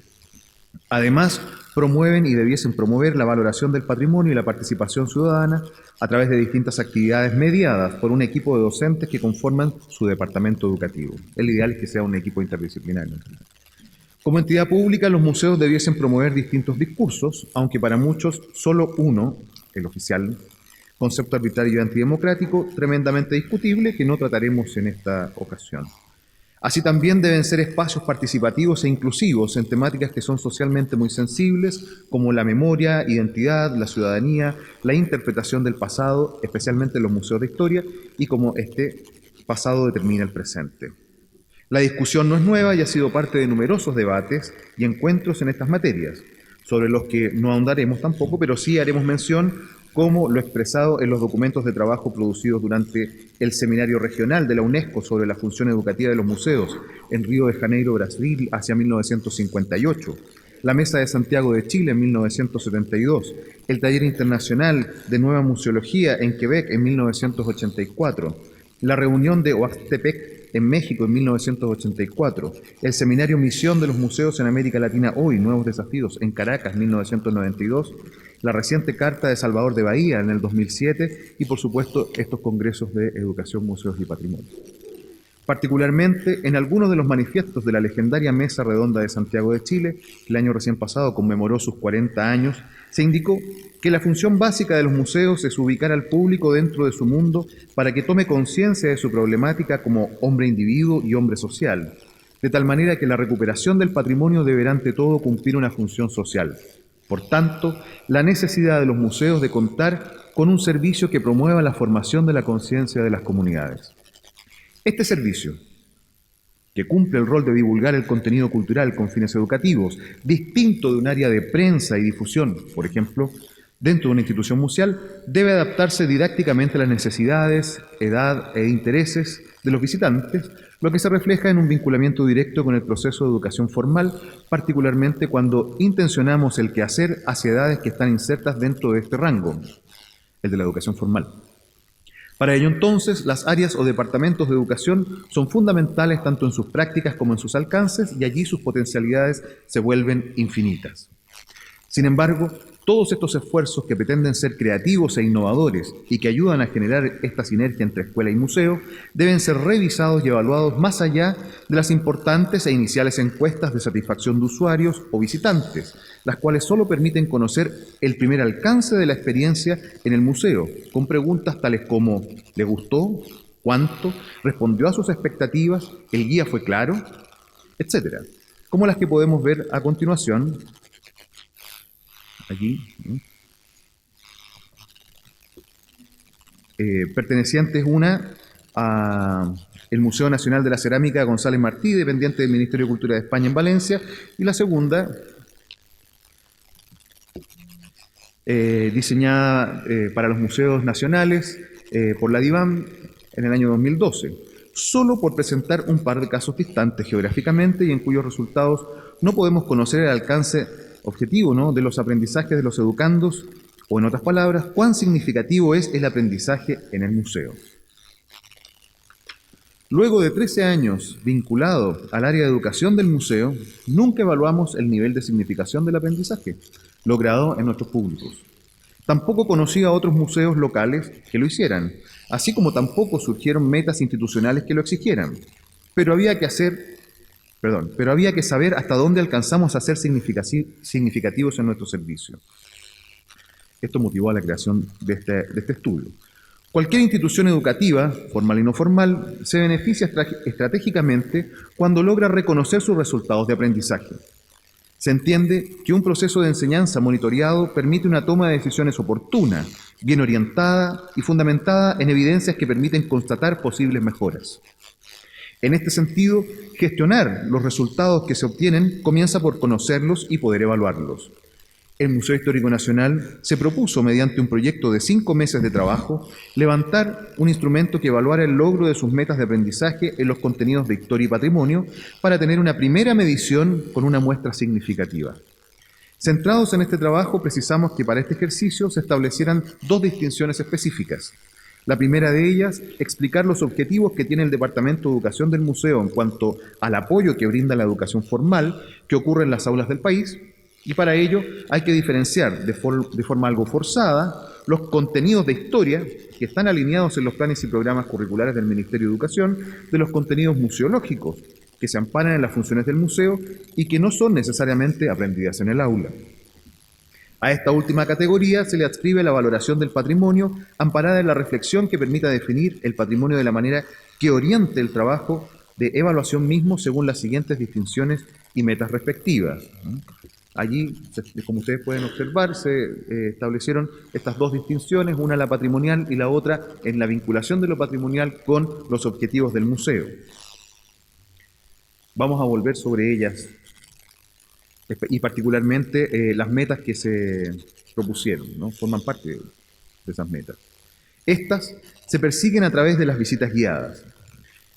Además, promueven y debiesen promover la valoración del patrimonio y la participación ciudadana a través de distintas actividades mediadas por un equipo de docentes que conforman su departamento educativo. El ideal es que sea un equipo interdisciplinario. Como entidad pública, los museos debiesen promover distintos discursos, aunque para muchos solo uno, el oficial, concepto arbitrario y antidemocrático, tremendamente discutible, que no trataremos en esta ocasión. Así también deben ser espacios participativos e inclusivos en temáticas que son socialmente muy sensibles, como la memoria, identidad, la ciudadanía, la interpretación del pasado, especialmente en los museos de historia, y cómo este pasado determina el presente. La discusión no es nueva y ha sido parte de numerosos debates y encuentros en estas materias, sobre los que no ahondaremos tampoco, pero sí haremos mención como lo expresado en los documentos de trabajo producidos durante el Seminario Regional de la UNESCO sobre la función educativa de los museos en Río de Janeiro, Brasil, hacia 1958, la Mesa de Santiago de Chile en 1972, el Taller Internacional de Nueva Museología en Quebec en 1984, la reunión de Oaxtepec en México en 1984, el Seminario Misión de los Museos en América Latina Hoy, Nuevos Desafíos en Caracas 1992, la reciente Carta de Salvador de Bahía en el 2007 y, por supuesto, estos congresos de educación, museos y patrimonio. Particularmente, en algunos de los manifiestos de la legendaria Mesa Redonda de Santiago de Chile, que el año recién pasado conmemoró sus 40 años, se indicó que la función básica de los museos es ubicar al público dentro de su mundo para que tome conciencia de su problemática como hombre individuo y hombre social, de tal manera que la recuperación del patrimonio deberá ante todo cumplir una función social. Por tanto, la necesidad de los museos de contar con un servicio que promueva la formación de la conciencia de las comunidades. Este servicio, que cumple el rol de divulgar el contenido cultural con fines educativos, distinto de un área de prensa y difusión, por ejemplo, dentro de una institución museal, debe adaptarse didácticamente a las necesidades, edad e intereses de los visitantes, lo que se refleja en un vinculamiento directo con el proceso de educación formal, particularmente cuando intencionamos el quehacer hacia edades que están insertas dentro de este rango, el de la educación formal. Para ello, entonces, las áreas o departamentos de educación son fundamentales tanto en sus prácticas como en sus alcances, y allí sus potencialidades se vuelven infinitas. Sin embargo, Todos estos esfuerzos que pretenden ser creativos e innovadores y que ayudan a generar esta sinergia entre escuela y museo deben ser revisados y evaluados más allá de las importantes e iniciales encuestas de satisfacción de usuarios o visitantes, las cuales solo permiten conocer el primer alcance de la experiencia en el museo, con preguntas tales como ¿le gustó? ¿Cuánto? ¿Respondió a sus expectativas? ¿El guía fue claro? Etcétera, como las que podemos ver a continuación allí, pertenecientes una a el Museo Nacional de la Cerámica González Martí, dependiente del Ministerio de Cultura de España en Valencia, y la segunda, diseñada para los museos nacionales por la DIVAM en el año 2012, solo por presentar un par de casos distantes geográficamente y en cuyos resultados no podemos conocer el alcance objetivo, ¿no?, de los aprendizajes de los educandos, o en otras palabras, cuán significativo es el aprendizaje en el museo. Luego de 13 años vinculado al área de educación del museo, nunca evaluamos el nivel de significación del aprendizaje logrado en nuestros públicos. Tampoco conocí a otros museos locales que lo hicieran, así como tampoco surgieron metas institucionales que lo exigieran. Pero había que saber hasta dónde alcanzamos a ser significativos en nuestro servicio. Esto motivó a la creación de este estudio. Cualquier institución educativa, formal y no formal, se beneficia estratégicamente cuando logra reconocer sus resultados de aprendizaje. Se entiende que un proceso de enseñanza monitoreado permite una toma de decisiones oportuna, bien orientada y fundamentada en evidencias que permiten constatar posibles mejoras. En este sentido, gestionar los resultados que se obtienen comienza por conocerlos y poder evaluarlos. El Museo Histórico Nacional se propuso, mediante un proyecto de 5 meses de trabajo, levantar un instrumento que evaluara el logro de sus metas de aprendizaje en los contenidos de historia y patrimonio para tener una primera medición con una muestra significativa. Centrados en este trabajo, precisamos que para este ejercicio se establecieran 2 distinciones específicas. La primera de ellas, explicar los objetivos que tiene el Departamento de Educación del Museo en cuanto al apoyo que brinda la educación formal que ocurre en las aulas del país, y para ello hay que diferenciar de forma algo forzada los contenidos de historia que están alineados en los planes y programas curriculares del Ministerio de Educación de los contenidos museológicos que se amparan en las funciones del museo y que no son necesariamente aprendidas en el aula. A esta última categoría se le adscribe la valoración del patrimonio amparada en la reflexión que permita definir el patrimonio de la manera que oriente el trabajo de evaluación mismo según las siguientes distinciones y metas respectivas. Allí, como ustedes pueden observar, se establecieron estas 2 distinciones, una la patrimonial y la otra en la vinculación de lo patrimonial con los objetivos del museo. Vamos a volver sobre ellas y particularmente las metas que se propusieron, ¿no? Forman parte de esas metas. Estas se persiguen a través de las visitas guiadas.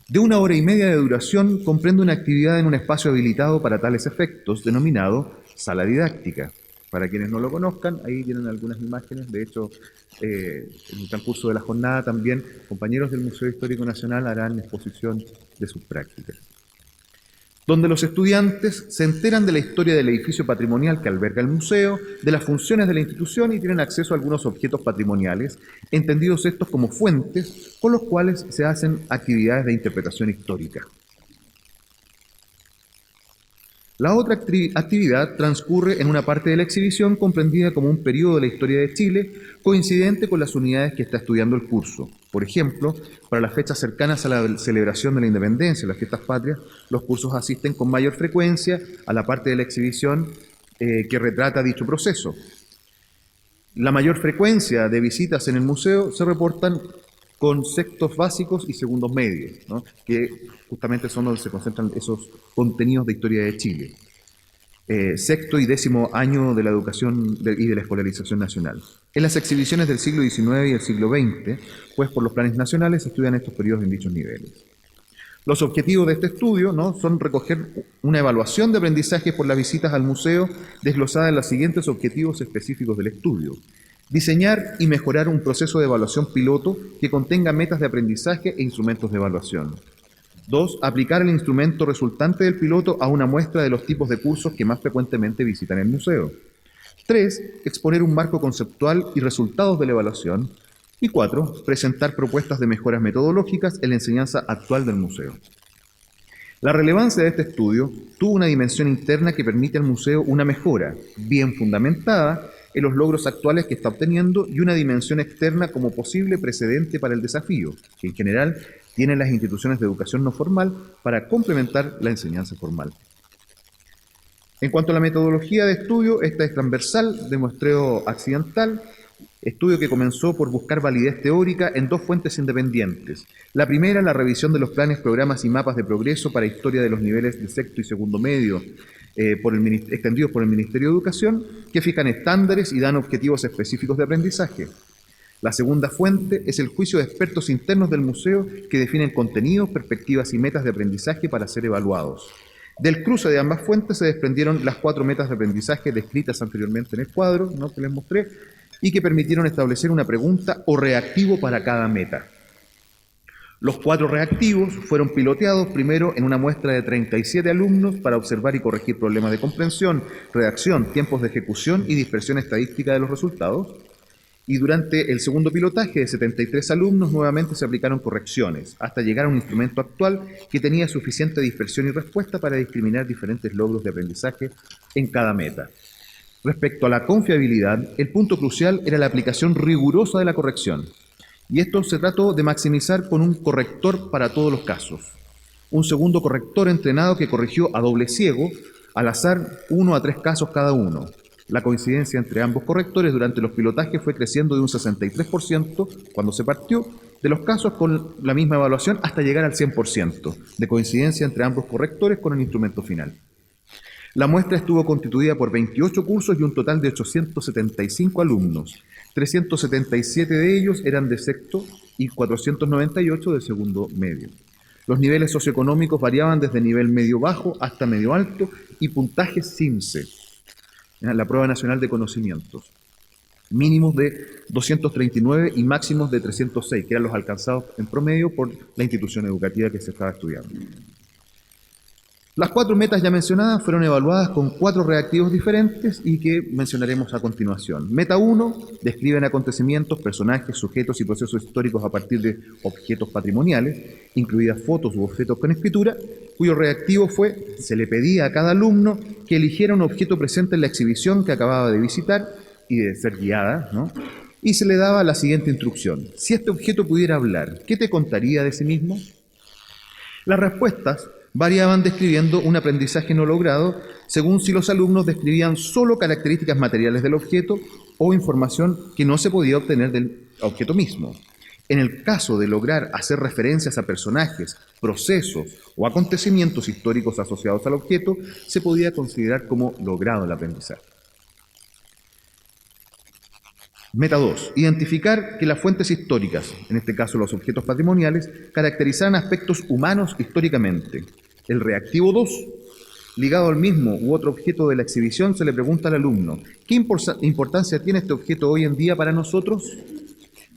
De 1 hora y media de duración comprende una actividad en un espacio habilitado para tales efectos, denominado sala didáctica. Para quienes no lo conozcan, ahí tienen algunas imágenes. De hecho, en el transcurso de la jornada también compañeros del Museo Histórico Nacional harán exposición de sus prácticas, donde los estudiantes se enteran de la historia del edificio patrimonial que alberga el museo, de las funciones de la institución y tienen acceso a algunos objetos patrimoniales, entendidos estos como fuentes con los cuales se hacen actividades de interpretación histórica. La otra actividad transcurre en una parte de la exhibición comprendida como un periodo de la historia de Chile coincidente con las unidades que está estudiando el curso. Por ejemplo, para las fechas cercanas a la celebración de la independencia, las fiestas patrias, los cursos asisten con mayor frecuencia a la parte de la exhibición que retrata dicho proceso. La mayor frecuencia de visitas en el museo se reportan con sextos básicos y segundos medios, ¿no?, que justamente son donde se concentran esos contenidos de historia de Chile. Sexto y 10º año de la educación y de la escolarización nacional. En las exhibiciones del siglo XIX y el siglo XX, pues por los planes nacionales se estudian estos periodos en dichos niveles. Los objetivos de este estudio, ¿no?, son recoger una evaluación de aprendizaje por las visitas al museo desglosada en los siguientes objetivos específicos del estudio. Diseñar y mejorar un proceso de evaluación piloto que contenga metas de aprendizaje e instrumentos de evaluación. 2. Aplicar el instrumento resultante del piloto a una muestra de los tipos de cursos que más frecuentemente visitan el museo. 3. Exponer un marco conceptual y resultados de la evaluación. Y 4. Presentar propuestas de mejoras metodológicas en la enseñanza actual del museo. La relevancia de este estudio tuvo una dimensión interna que permite al museo una mejora bien fundamentada en los logros actuales que está obteniendo y una dimensión externa como posible precedente para el desafío, que en general tienen las instituciones de educación no formal para complementar la enseñanza formal. En cuanto a la metodología de estudio, esta es transversal, de muestreo accidental, estudio que comenzó por buscar validez teórica en dos fuentes independientes. La primera, la revisión de los planes, programas y mapas de progreso para historia de los niveles de sexto y segundo medio extendidos por el Ministerio de Educación, que fijan estándares y dan objetivos específicos de aprendizaje. La segunda fuente es el juicio de expertos internos del museo que definen contenidos, perspectivas y metas de aprendizaje para ser evaluados. Del cruce de ambas fuentes se desprendieron las 4 metas de aprendizaje descritas anteriormente en el cuadro, ¿no?, que les mostré, y que permitieron establecer una pregunta o reactivo para cada meta. Los 4 reactivos fueron piloteados primero en una muestra de 37 alumnos para observar y corregir problemas de comprensión, redacción, tiempos de ejecución y dispersión estadística de los resultados. Y durante el segundo pilotaje de 73 alumnos nuevamente se aplicaron correcciones, hasta llegar a un instrumento actual que tenía suficiente dispersión y respuesta para discriminar diferentes logros de aprendizaje en cada meta. Respecto a la confiabilidad, el punto crucial era la aplicación rigurosa de la corrección. Y esto se trató de maximizar con un corrector para todos los casos. Un segundo corrector entrenado que corrigió a doble ciego, al azar 1 a 3 casos cada uno. La coincidencia entre ambos correctores durante los pilotajes fue creciendo de un 63% cuando se partió de los casos con la misma evaluación hasta llegar al 100% de coincidencia entre ambos correctores con el instrumento final. La muestra estuvo constituida por 28 cursos y un total de 875 alumnos. 377 de ellos eran de sexto y 498 de segundo medio. Los niveles socioeconómicos variaban desde nivel medio-bajo hasta medio-alto y puntajes CIMSE, la Prueba Nacional de Conocimientos, mínimos de 239 y máximos de 306, que eran los alcanzados en promedio por la institución educativa que se estaba estudiando. Las 4 metas ya mencionadas fueron evaluadas con 4 reactivos diferentes y que mencionaremos a continuación. Meta 1, describen acontecimientos, personajes, sujetos y procesos históricos a partir de objetos patrimoniales, incluidas fotos u objetos con escritura, cuyo reactivo fue, se le pedía a cada alumno que eligiera un objeto presente en la exhibición que acababa de visitar y de ser guiada, ¿no?, y se le daba la siguiente instrucción: si este objeto pudiera hablar, ¿qué te contaría de sí mismo? Las respuestas variaban describiendo un aprendizaje no logrado según si los alumnos describían solo características materiales del objeto o información que no se podía obtener del objeto mismo. En el caso de lograr hacer referencias a personajes, procesos o acontecimientos históricos asociados al objeto, se podía considerar como logrado el aprendizaje. Meta 2. Identificar que las fuentes históricas, en este caso los objetos patrimoniales, caracterizaran aspectos humanos históricamente. El reactivo 2, ligado al mismo u otro objeto de la exhibición, se le pregunta al alumno: ¿qué importancia tiene este objeto hoy en día para nosotros?,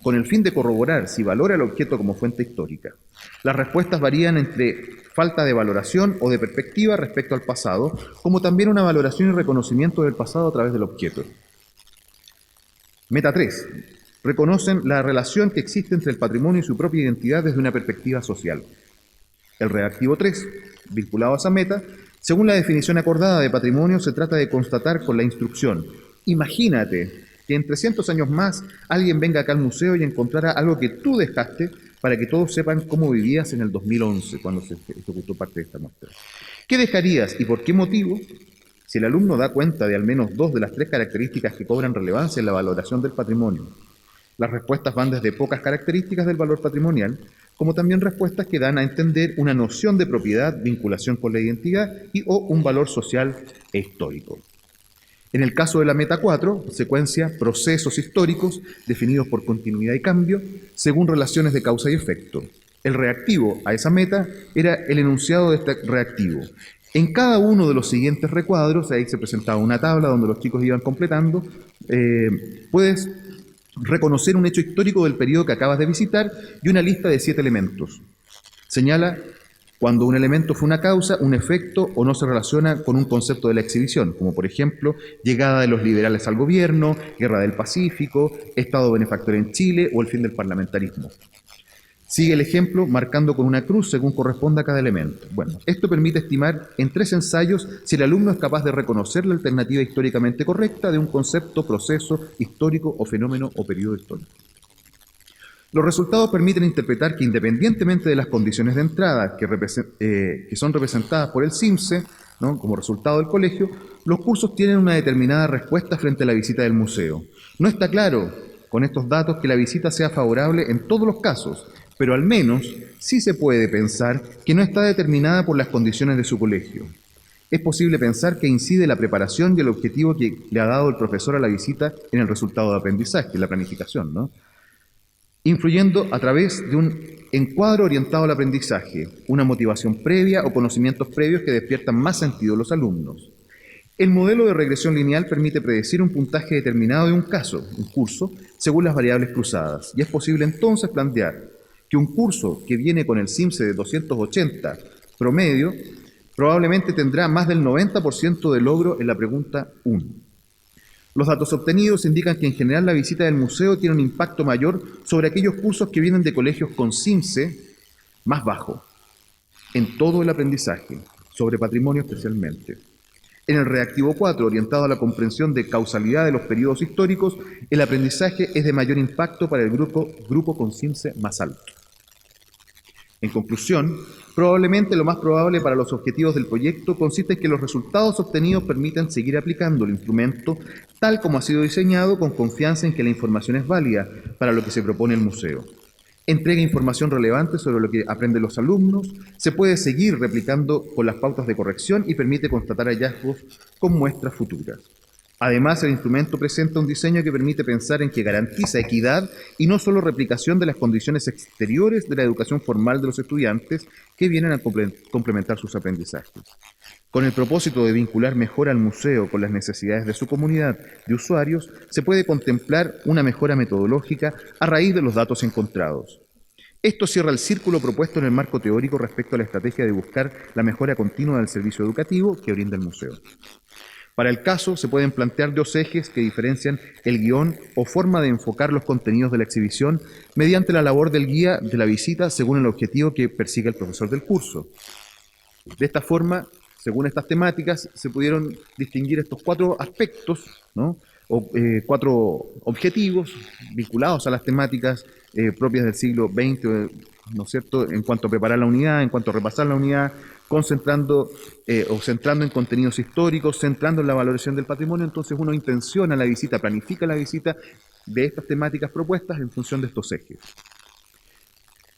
con el fin de corroborar si valora el objeto como fuente histórica. Las respuestas varían entre falta de valoración o de perspectiva respecto al pasado, como también una valoración y reconocimiento del pasado a través del objeto. Meta 3. Reconocen la relación que existe entre el patrimonio y su propia identidad desde una perspectiva social. El reactivo 3, vinculado a esa meta, según la definición acordada de patrimonio, se trata de constatar con la instrucción: imagínate que en 300 años más alguien venga acá al museo y encontrara algo que tú dejaste para que todos sepan cómo vivías en el 2011, cuando se ejecutó parte de esta muestra. ¿Qué dejarías y por qué motivo? Si el alumno da cuenta de al menos 2 de las 3 características que cobran relevancia en la valoración del patrimonio. Las respuestas van desde pocas características del valor patrimonial, como también respuestas que dan a entender una noción de propiedad, vinculación con la identidad o un valor social e histórico. En el caso de la meta 4, secuencia procesos históricos definidos por continuidad y cambio según relaciones de causa y efecto. El reactivo a esa meta era el enunciado de este reactivo. En cada uno de los siguientes recuadros, ahí se presentaba una tabla donde los chicos iban completando, puedes reconocer un hecho histórico del periodo que acabas de visitar y una lista de 7 elementos. Señala cuando un elemento fue una causa, un efecto o no se relaciona con un concepto de la exhibición, como por ejemplo, llegada de los liberales al gobierno, guerra del Pacífico, Estado benefactor en Chile o el fin del parlamentarismo. Sigue el ejemplo marcando con una cruz según corresponda a cada elemento. Bueno, esto permite estimar en 3 ensayos si el alumno es capaz de reconocer la alternativa históricamente correcta de un concepto, proceso histórico o fenómeno o periodo histórico. Los resultados permiten interpretar que independientemente de las condiciones de entrada que son representadas por el CIMSE, ¿no?, como resultado del colegio, los cursos tienen una determinada respuesta frente a la visita del museo. No está claro con estos datos que la visita sea favorable en todos los casos, pero al menos sí se puede pensar que no está determinada por las condiciones de su colegio. Es posible pensar que incide la preparación y el objetivo que le ha dado el profesor a la visita en el resultado de aprendizaje, la planificación, ¿no?, influyendo a través de un encuadro orientado al aprendizaje, una motivación previa o conocimientos previos que despiertan más sentido a los alumnos. El modelo de regresión lineal permite predecir un puntaje determinado de un curso, según las variables cruzadas, y es posible entonces plantear que un curso que viene con el CIMSE de 280 promedio probablemente tendrá más del 90% de logro en la pregunta 1. Los datos obtenidos indican que en general la visita del museo tiene un impacto mayor sobre aquellos cursos que vienen de colegios con CIMSE más bajo, en todo el aprendizaje, sobre patrimonio especialmente. En el reactivo 4, orientado a la comprensión de causalidad de los periodos históricos, el aprendizaje es de mayor impacto para el grupo con CIMSE más alto. En conclusión, probablemente lo más probable para los objetivos del proyecto consiste en que los resultados obtenidos permitan seguir aplicando el instrumento tal como ha sido diseñado, con confianza en que la información es válida para lo que se propone el museo. Entrega información relevante sobre lo que aprenden los alumnos, se puede seguir replicando con las pautas de corrección y permite constatar hallazgos con muestras futuras. Además, el instrumento presenta un diseño que permite pensar en que garantiza equidad y no solo replicación de las condiciones exteriores de la educación formal de los estudiantes que vienen a complementar sus aprendizajes. Con el propósito de vincular mejor al museo con las necesidades de su comunidad de usuarios, se puede contemplar una mejora metodológica a raíz de los datos encontrados. Esto cierra el círculo propuesto en el marco teórico respecto a la estrategia de buscar la mejora continua del servicio educativo que brinda el museo. Para el caso, se pueden plantear 2 ejes que diferencian el guión o forma de enfocar los contenidos de la exhibición mediante la labor del guía de la visita según el objetivo que persigue el profesor del curso. De esta forma, según estas temáticas, se pudieron distinguir estos 4 aspectos, ¿no?, 4 objetivos vinculados a las temáticas propias del siglo XX, ¿no es cierto?, en cuanto a preparar la unidad, en cuanto a repasar la unidad, concentrando o centrando en contenidos históricos, centrando en la valoración del patrimonio. Entonces uno intenciona la visita, planifica la visita de estas temáticas propuestas en función de estos ejes.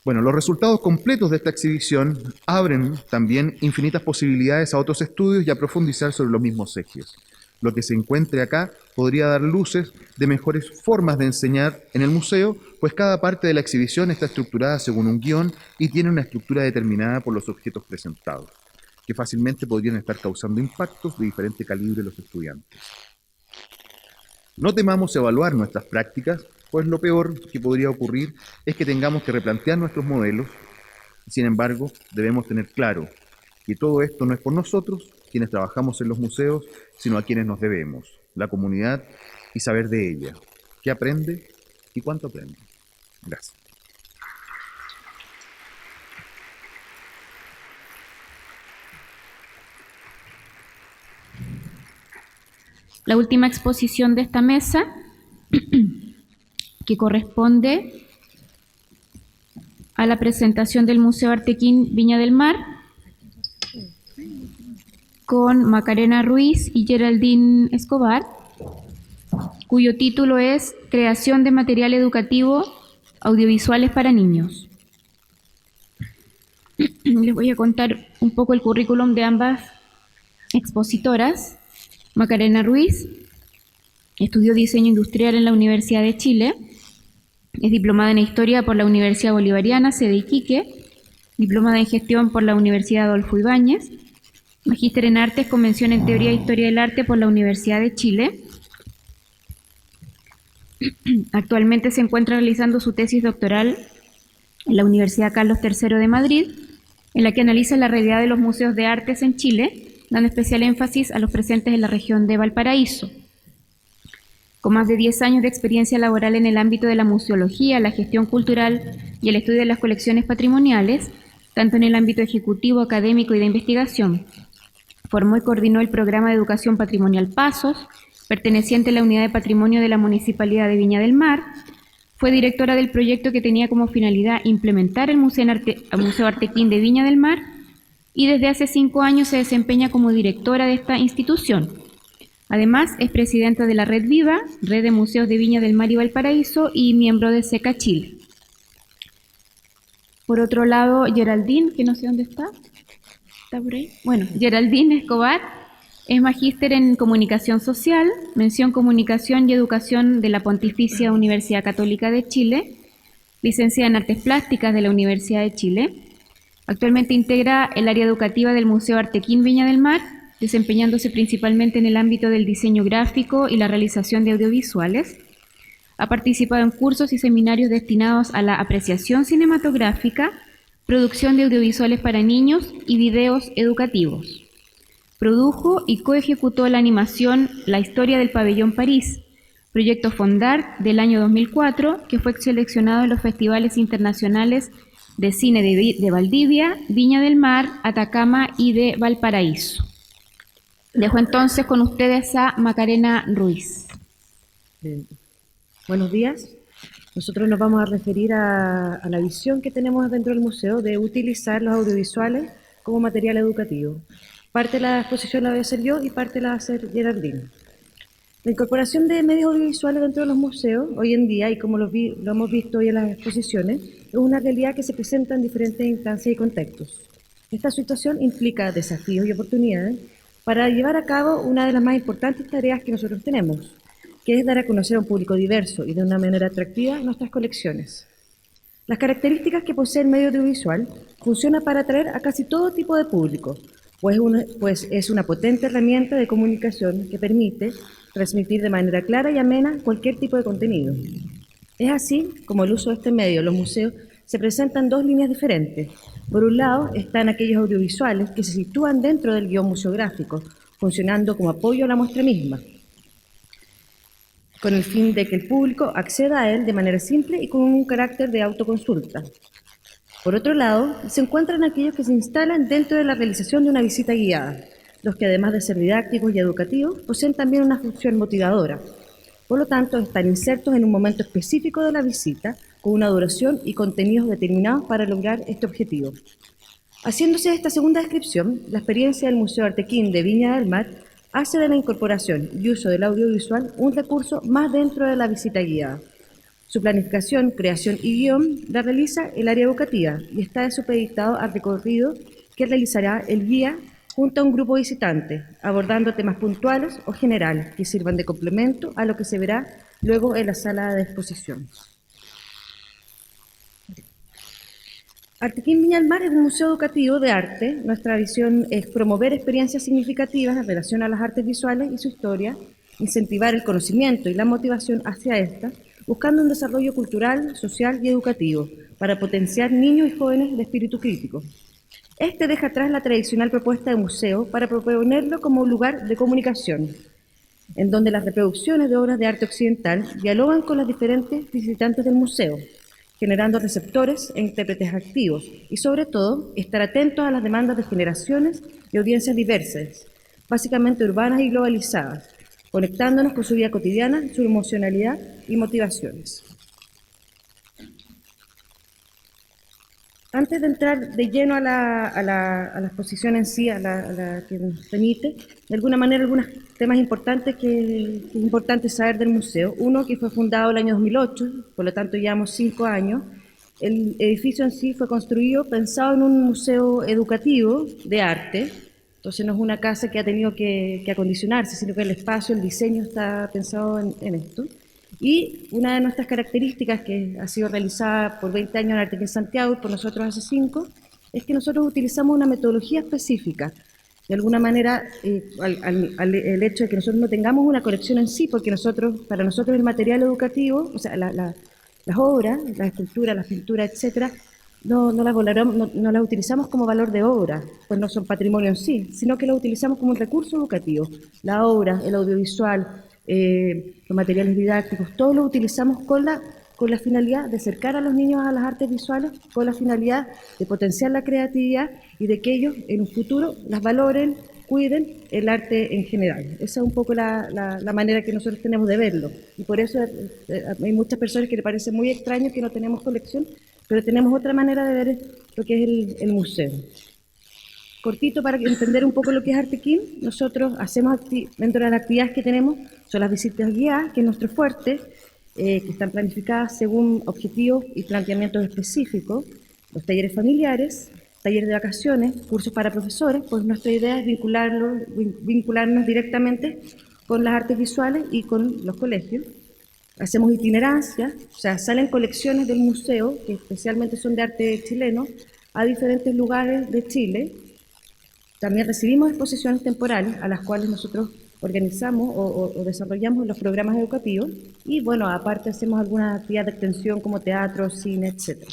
Bueno, los resultados completos de esta exhibición abren también infinitas posibilidades a otros estudios y a profundizar sobre los mismos ejes. Lo que se encuentre acá podría dar luces de mejores formas de enseñar en el museo, pues cada parte de la exhibición está estructurada según un guión y tiene una estructura determinada por los objetos presentados, que fácilmente podrían estar causando impactos de diferente calibre en los estudiantes. No temamos evaluar nuestras prácticas, pues lo peor que podría ocurrir es que tengamos que replantear nuestros modelos. Sin embargo, debemos tener claro que todo esto no es por nosotros, quienes trabajamos en los museos, sino a quienes nos debemos, la comunidad, y saber de ella, qué aprende y cuánto aprende. Gracias. La última exposición de esta mesa, que corresponde a la presentación del Museo Artequín Viña del Mar, con Macarena Ruiz y Geraldine Escobar, cuyo título es Creación de material educativo audiovisuales para niños. Les voy a contar un poco el currículum de ambas expositoras. Macarena Ruiz estudió diseño industrial en la Universidad de Chile, es diplomada en historia por la Universidad Bolivariana, sede Iquique, diplomada en gestión por la Universidad Adolfo Ibáñez, magíster en artes con mención en teoría e historia del arte por la Universidad de Chile. Actualmente se encuentra realizando su tesis doctoral en la Universidad Carlos III de Madrid, en la que analiza la realidad de los museos de artes en Chile, dando especial énfasis a los presentes en la región de Valparaíso. Con más de 10 años de experiencia laboral en el ámbito de la museología, la gestión cultural y el estudio de las colecciones patrimoniales, tanto en el ámbito ejecutivo, académico y de investigación, formó y coordinó el programa de educación patrimonial Pasos, perteneciente a la Unidad de Patrimonio de la Municipalidad de Viña del Mar. Fue directora del proyecto que tenía como finalidad implementar el Museo Artequín de Viña del Mar y desde hace 5 años se desempeña como directora de esta institución. Además, es presidenta de la Red Viva, Red de Museos de Viña del Mar y Valparaíso, y miembro de SECA Chile. Por otro lado, Geraldine, que no sé dónde está. ¿Está por ahí? Bueno, Geraldine Escobar es magíster en Comunicación Social, mención Comunicación y Educación de la Pontificia Universidad Católica de Chile, licenciada en Artes Plásticas de la Universidad de Chile. Actualmente integra el área educativa del Museo Artequín Viña del Mar, desempeñándose principalmente en el ámbito del diseño gráfico y la realización de audiovisuales. Ha participado en cursos y seminarios destinados a la apreciación cinematográfica, producción de audiovisuales para niños y videos educativos. Produjo y coejecutó la animación La Historia del Pabellón París, proyecto Fondart del año 2004, que fue seleccionado en los festivales internacionales de cine de Valdivia, Viña del Mar, Atacama y de Valparaíso. Dejo entonces con ustedes a Macarena Ruiz. Buenos días. Nosotros nos vamos a referir a la visión que tenemos dentro del museo de utilizar los audiovisuales como material educativo. Parte de la exposición la voy a hacer yo y parte la va a hacer Geraldine. La incorporación de medios audiovisuales dentro de los museos hoy en día, y como lo hemos visto hoy en las exposiciones, es una realidad que se presenta en diferentes instancias y contextos. Esta situación implica desafíos y oportunidades para llevar a cabo una de las más importantes tareas que nosotros tenemos, que es dar a conocer a un público diverso y de una manera atractiva nuestras colecciones. Las características que posee el medio audiovisual funcionan para atraer a casi todo tipo de público, pues es una potente herramienta de comunicación que permite transmitir de manera clara y amena cualquier tipo de contenido. Es así como el uso de este medio en los museos se presenta en dos líneas diferentes. Por un lado, están aquellos audiovisuales que se sitúan dentro del guión museográfico, funcionando como apoyo a la muestra misma, con el fin de que el público acceda a él de manera simple y con un carácter de autoconsulta. Por otro lado, se encuentran aquellos que se instalan dentro de la realización de una visita guiada, los que además de ser didácticos y educativos, poseen también una función motivadora. Por lo tanto, están insertos en un momento específico de la visita, con una duración y contenidos determinados para lograr este objetivo. Haciéndose esta segunda descripción, la experiencia del Museo Artequín de Viña del Mar hace de la incorporación y uso del audiovisual un recurso más dentro de la visita guiada. Su planificación, creación y guión la realiza el área educativa y está supeditado al recorrido que realizará el guía junto a un grupo visitante, abordando temas puntuales o generales que sirvan de complemento a lo que se verá luego en la sala de exposición. Artequín Viña del Mar es un museo educativo de arte. Nuestra visión es promover experiencias significativas en relación a las artes visuales y su historia, incentivar el conocimiento y la motivación hacia estas, buscando un desarrollo cultural, social y educativo para potenciar niños y jóvenes de espíritu crítico. Este deja atrás la tradicional propuesta de museo para proponerlo como un lugar de comunicación, en donde las reproducciones de obras de arte occidental dialogan con los diferentes visitantes del museo, generando receptores e intérpretes activos y, sobre todo, estar atentos a las demandas de generaciones y audiencias diversas, básicamente urbanas y globalizadas, conectándonos con su vida cotidiana, su emocionalidad y motivaciones. Antes de entrar de lleno a la exposición en sí, a la que nos remite, de alguna manera algunos temas importantes que es importante saber del museo. Uno, que fue fundado el año 2008, por lo tanto llevamos 5 años. El edificio en sí fue construido pensado en un museo educativo de arte, entonces no es una casa que ha tenido que acondicionarse, sino que el espacio, el diseño está pensado en esto. Y una de nuestras características, que ha sido realizada por 20 años en Artequín Santiago y por nosotros hace 5, es que nosotros utilizamos una metodología específica. De alguna manera, el hecho de que nosotros no tengamos una colección en sí, porque para nosotros el material educativo, o sea, las obras, las esculturas, las pinturas, etcétera, no las valoramos, no las utilizamos como valor de obra, pues no son patrimonio en sí, sino que las utilizamos como un recurso educativo. La obra, el audiovisual, los materiales didácticos, todo lo utilizamos con la finalidad de acercar a los niños a las artes visuales, con la finalidad de potenciar la creatividad y de que ellos en un futuro las valoren, cuiden el arte en general. Esa es un poco la manera que nosotros tenemos de verlo. Y por eso hay muchas personas que les parece muy extraño que no tenemos colección, pero tenemos otra manera de ver lo que es el museo. Cortito para entender un poco lo que es Artequín, nosotros hacemos dentro de las actividades que tenemos, son las visitas guiadas, que es nuestro fuerte, que están planificadas según objetivos y planteamientos específicos, los talleres familiares, talleres de vacaciones, cursos para profesores, pues nuestra idea es vincularnos directamente con las artes visuales y con los colegios. Hacemos itinerancia, o sea, salen colecciones del museo, que especialmente son de arte chileno, a diferentes lugares de Chile. También recibimos exposiciones temporales a las cuales nosotros organizamos o desarrollamos los programas educativos y, bueno, aparte hacemos algunas actividades de extensión como teatro, cine, etc.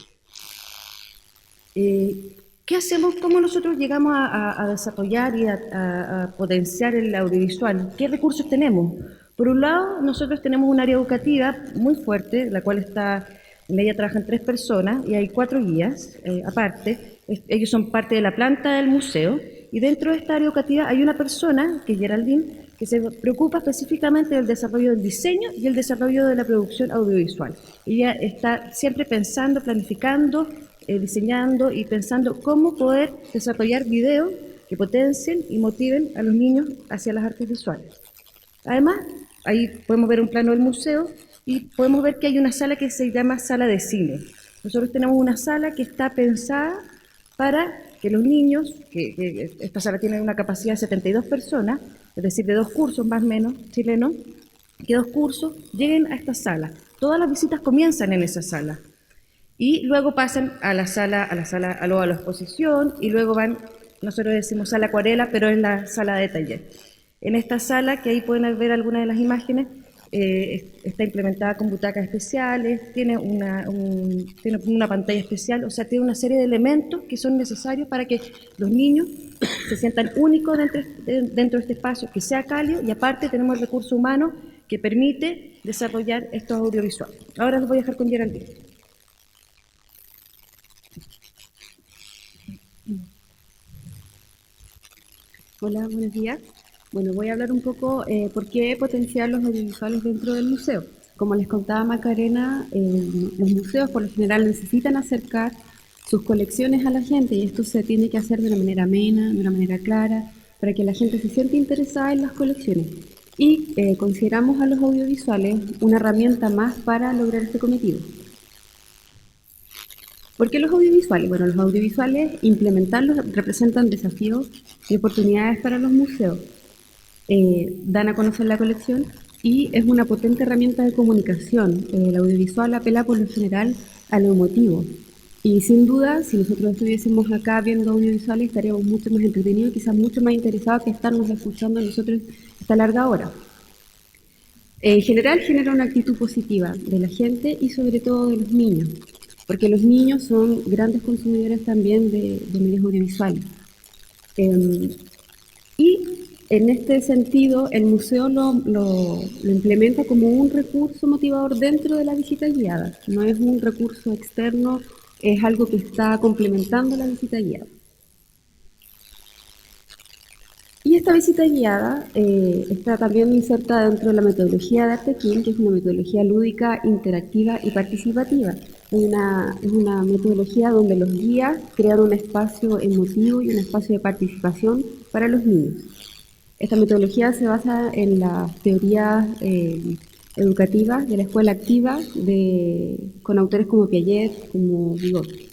¿Qué hacemos? ¿Cómo nosotros llegamos a desarrollar y a potenciar el audiovisual? ¿Qué recursos tenemos? Por un lado, nosotros tenemos un área educativa muy fuerte, la cual en ella trabajan 3 personas y hay 4 guías aparte. Ellos son parte de la planta del museo y dentro de esta área educativa hay una persona, que es Geraldine, que se preocupa específicamente del desarrollo del diseño y el desarrollo de la producción audiovisual. Ella está siempre pensando, planificando, diseñando y pensando cómo poder desarrollar videos que potencien y motiven a los niños hacia las artes visuales. Además, ahí podemos ver un plano del museo y podemos ver que hay una sala que se llama sala de cine. Nosotros tenemos una sala que está pensada para que los niños, que esta sala tiene una capacidad de 72 personas, es decir, de 2 cursos más o menos chilenos, que 2 cursos lleguen a esta sala. Todas las visitas comienzan en esa sala y luego pasan a la exposición y luego van, nosotros decimos sala acuarela, pero es la sala de taller. En esta sala, que ahí pueden ver algunas de las imágenes, está implementada con butacas especiales, tiene una pantalla especial, o sea, tiene una serie de elementos que son necesarios para que los niños se sientan únicos dentro de este espacio, que sea cálido, y aparte tenemos el recurso humano que permite desarrollar estos audiovisuales. Ahora los voy a dejar con Geraldine. Hola, buenos días. Bueno, voy a hablar un poco por qué potenciar los audiovisuales dentro del museo. Como les contaba Macarena, los museos por lo general necesitan acercar sus colecciones a la gente y esto se tiene que hacer de una manera amena, de una manera clara, para que la gente se sienta interesada en las colecciones. Y consideramos a los audiovisuales una herramienta más para lograr este cometido. ¿Por qué los audiovisuales? Bueno, los audiovisuales, implementarlos representan desafíos y oportunidades para los museos. Dan a conocer la colección y es una potente herramienta de comunicación. El audiovisual apela por lo general a lo emotivo. Y sin duda, si nosotros estuviésemos acá viendo audiovisuales, estaríamos mucho más entretenidos y quizás mucho más interesados que estarnos escuchando a nosotros esta larga hora. En general genera una actitud positiva de la gente y sobre todo de los niños, porque los niños son grandes consumidores también de medios audiovisuales. Y en este sentido, el museo lo implementa como un recurso motivador dentro de la visita guiada. No es un recurso externo, es algo que está complementando la visita guiada. Y esta visita guiada está también insertada dentro de la metodología de Artequín, que es una metodología lúdica, interactiva y participativa. Es una metodología donde los guías crean un espacio emotivo y un espacio de participación para los niños. Esta metodología se basa en las teorías educativas de la escuela activa con autores como Piaget, como Vygotsky.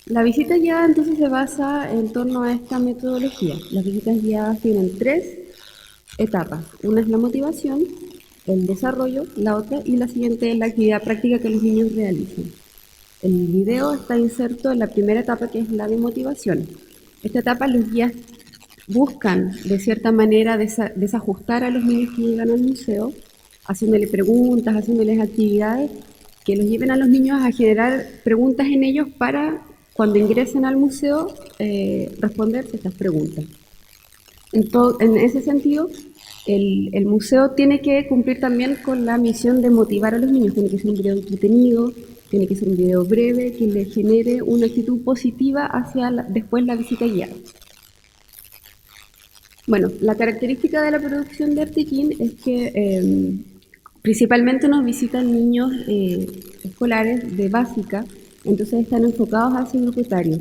La visita guiada entonces se basa en torno a esta metodología. Las visitas guiadas tienen 3 etapas. Una es la motivación, el desarrollo, la otra, y la siguiente es la actividad práctica que los niños realizan. El video está inserto en la primera etapa, que es la de motivación. Esta etapa los guías buscan, de cierta manera, desajustar a los niños que llegan al museo, haciéndoles preguntas, haciéndoles actividades que los lleven a los niños a generar preguntas en ellos para, cuando ingresen al museo, responderse estas preguntas. En ese sentido, el museo tiene que cumplir también con la misión de motivar a los niños. Tiene que ser un video entretenido, tiene que ser un video breve, que les genere una actitud positiva hacia después la visita guiada. Bueno, la característica de la producción de Artequín es que principalmente nos visitan niños escolares de básica, entonces están enfocados hacia el grupo etario.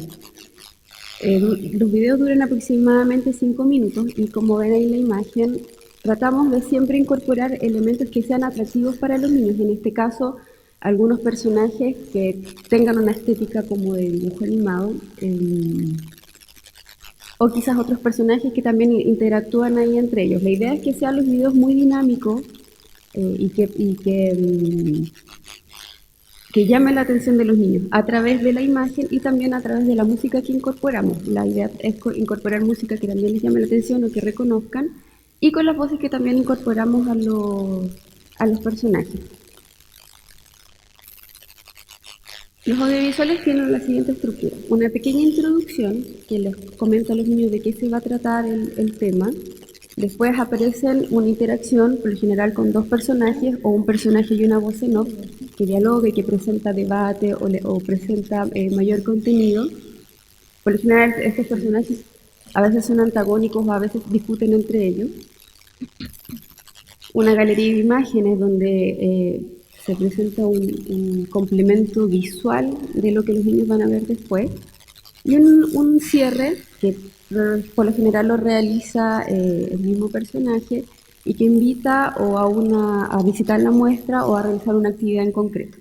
Los videos duran aproximadamente 5 minutos y, como ven ahí en la imagen, tratamos de siempre incorporar elementos que sean atractivos para los niños. En este caso, algunos personajes que tengan una estética como de dibujo animado, o quizás otros personajes que también interactúan ahí entre ellos. La idea es que sean los videos muy dinámicos y que llamen la atención de los niños a través de la imagen y también a través de la música que incorporamos. La idea es incorporar música que también les llame la atención o que reconozcan, y con las voces que también incorporamos a los personajes. Los audiovisuales tienen la siguiente estructura: una pequeña introducción que les comenta a los niños de qué se va a tratar el tema. Después aparece una interacción, por lo general con dos personajes o un personaje y una voz en off, que dialoga y que presenta debate o presenta mayor contenido. Por lo general estos personajes a veces son antagónicos o a veces discuten entre ellos. Una galería de imágenes donde se presenta un complemento visual de lo que los niños van a ver después. Y un cierre que por lo general lo realiza el mismo personaje y que invita a visitar la muestra o a realizar una actividad en concreto.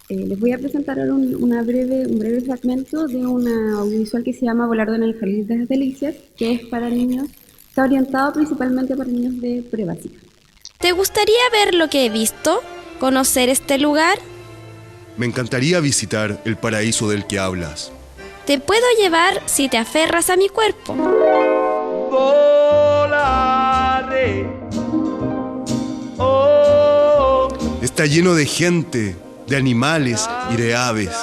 Les voy a presentar ahora un breve fragmento de una audiovisual que se llama Volar en el Jardín de las Delicias, que es para niños, está orientado principalmente para niños de prebásica. ¿Te gustaría ver lo que he visto? ¿Conocer este lugar? Me encantaría visitar el paraíso del que hablas. Te puedo llevar si te aferras a mi cuerpo. Volaré. Oh. Está lleno de gente, de animales y de aves.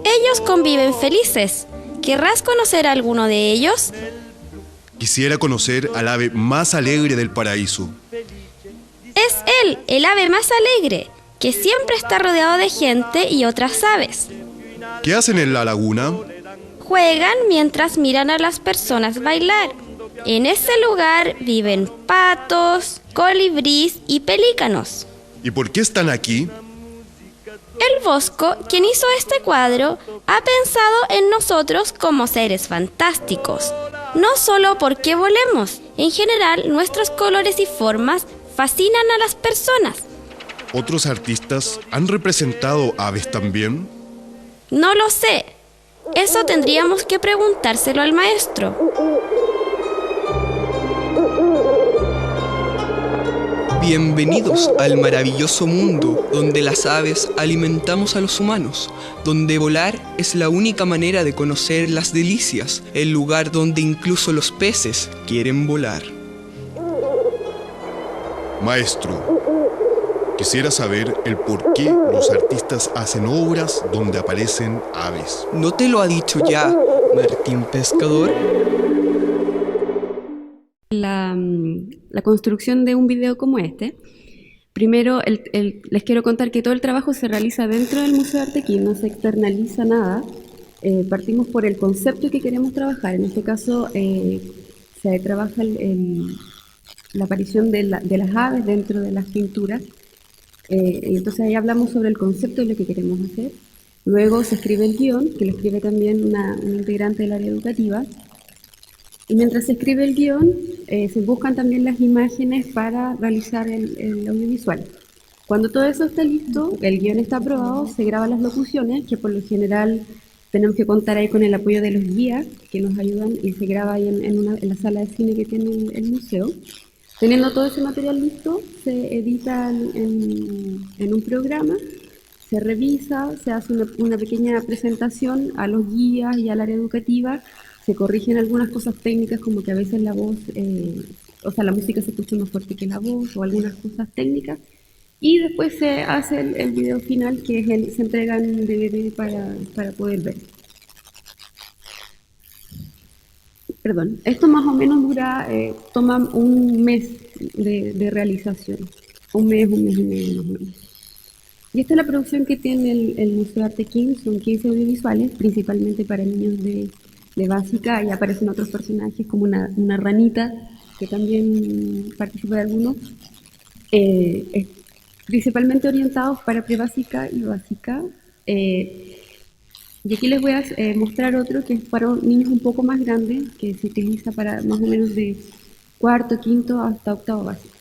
Ellos conviven felices. ¿Querrás conocer a alguno de ellos? Quisiera conocer al ave más alegre del paraíso. Es él, el ave más alegre, que siempre está rodeado de gente y otras aves. ¿Qué hacen en la laguna? Juegan mientras miran a las personas bailar. En ese lugar viven patos, colibríes y pelícanos. ¿Y por qué están aquí? El Bosco, quien hizo este cuadro, ha pensado en nosotros como seres fantásticos. No solo porque volemos, en general nuestros colores y formas fascinan a las personas. ¿Otros artistas han representado aves también? No lo sé. Eso tendríamos que preguntárselo al maestro. Bienvenidos al maravilloso mundo donde las aves alimentamos a los humanos, donde volar es la única manera de conocer las delicias, el lugar donde incluso los peces quieren volar. Maestro, quisiera saber el por qué los artistas hacen obras donde aparecen aves. ¿No te lo ha dicho ya Martín Pescador? La construcción de un video como este, primero les quiero contar que todo el trabajo se realiza dentro del Museo de Artequín, no se externaliza nada. Partimos por el concepto que queremos trabajar. En este caso se trabaja la aparición de las aves dentro de las pinturas. Y entonces ahí hablamos sobre el concepto de lo que queremos hacer. Luego se escribe el guión, que lo escribe también una integrante del área educativa. Y mientras se escribe el guión, se buscan también las imágenes para realizar el audiovisual. Cuando todo eso está listo, el guión está aprobado, se graban las locuciones, que por lo general tenemos que contar ahí con el apoyo de los guías que nos ayudan, y se graba ahí en la sala de cine que tiene el museo. Teniendo todo ese material listo, se edita en un programa, se revisa, se hace una pequeña presentación a los guías y al área educativa. Se corrigen algunas cosas técnicas, como que a veces la voz o sea, la música se escuche más fuerte que la voz o algunas cosas técnicas. Y después se hace el video final, que es se entrega en DVD para poder ver. Perdón, esto más o menos toma un mes de realización. Un mes y medio más o menos. Y esta es la producción que tiene el Museo Artequín. Son 15 audiovisuales, principalmente para niños de básica, y aparecen otros personajes como una ranita, que también participa de algunos. Principalmente orientados para prebásica y básica. Y aquí les voy a mostrar otro que es para niños un poco más grandes, que se utiliza para más o menos de cuarto, quinto hasta octavo básico.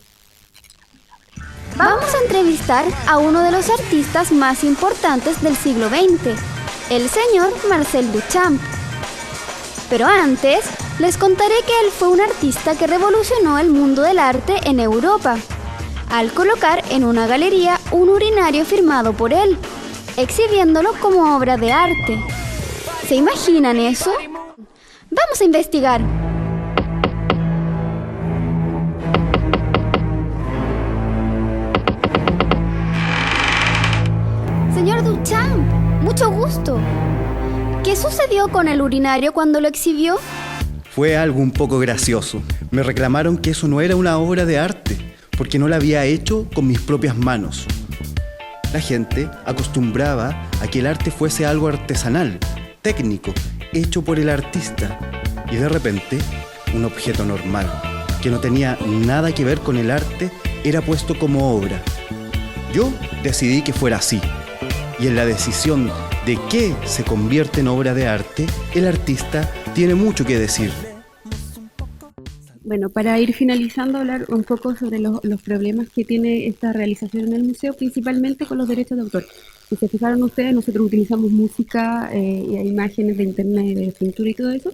Vamos a entrevistar a uno de los artistas más importantes del siglo XX, el señor Marcel Duchamp. Pero antes, les contaré que él fue un artista que revolucionó el mundo del arte en Europa, al colocar en una galería un urinario firmado por él, exhibiéndolo como obra de arte. ¿Se imaginan eso? Vamos a investigar. Señor Duchamp, mucho gusto. ¿Qué sucedió con el urinario cuando lo exhibió? Fue algo un poco gracioso. Me reclamaron que eso no era una obra de arte, porque no la había hecho con mis propias manos. La gente acostumbraba a que el arte fuese algo artesanal, técnico, hecho por el artista, y de repente, un objeto normal, que no tenía nada que ver con el arte, era puesto como obra. Yo decidí que fuera así, y en la decisión de qué se convierte en obra de arte, el artista tiene mucho que decir. Bueno, para ir finalizando, hablar un poco sobre los problemas que tiene esta realización en el museo, principalmente con los derechos de autor. Si se fijaron ustedes, nosotros utilizamos música y imágenes de internet, de pintura y todo eso.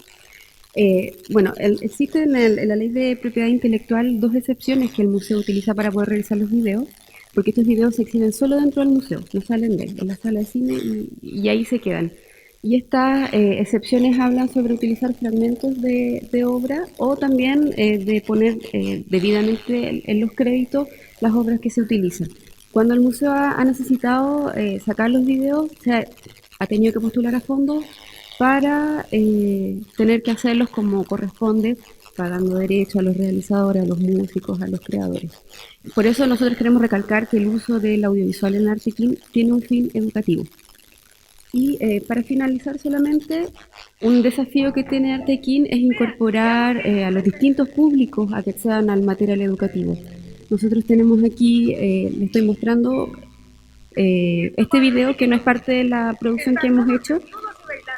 Existen en la ley de propiedad intelectual 2 excepciones que el museo utiliza para poder realizar los videos, porque estos videos se exhiben solo dentro del museo, no salen de él, en la sala de cine y ahí se quedan. Y estas excepciones hablan sobre utilizar fragmentos de obra o también de poner debidamente en los créditos las obras que se utilizan. Cuando el museo ha necesitado sacar los videos, ha tenido que postular a fondos para tener que hacerlos como corresponde, pagando derechos a los realizadores, a los músicos, a los creadores. Por eso nosotros queremos recalcar que el uso del audiovisual en Artequín tiene un fin educativo. Y para finalizar solamente, un desafío que tiene Artequín es incorporar a los distintos públicos a que accedan al material educativo. Nosotros tenemos aquí, les estoy mostrando este video que no es parte de la producción que hemos hecho,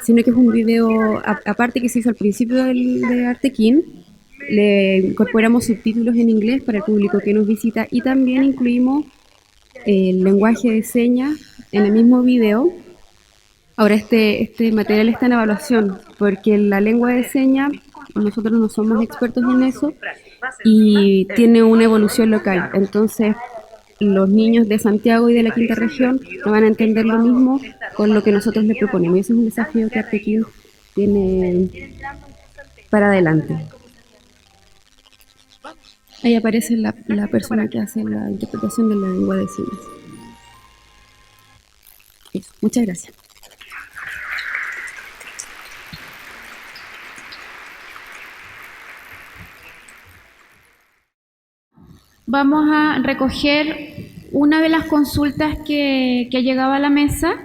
sino que es un video aparte que se hizo al principio de Artequín. Le incorporamos subtítulos en inglés para el público que nos visita y también incluimos el lenguaje de señas en el mismo video. Ahora este material está en evaluación porque la lengua de señas, nosotros no somos expertos en eso y tiene una evolución local. Entonces los niños de Santiago y de la quinta región no van a entender lo mismo con lo que nosotros les proponemos. Y ese es un desafío que Artequín tiene para adelante. Ahí aparece la persona que hace la interpretación de la lengua de señas. Eso. Muchas gracias. Vamos a recoger una de las consultas que ha llegado a la mesa,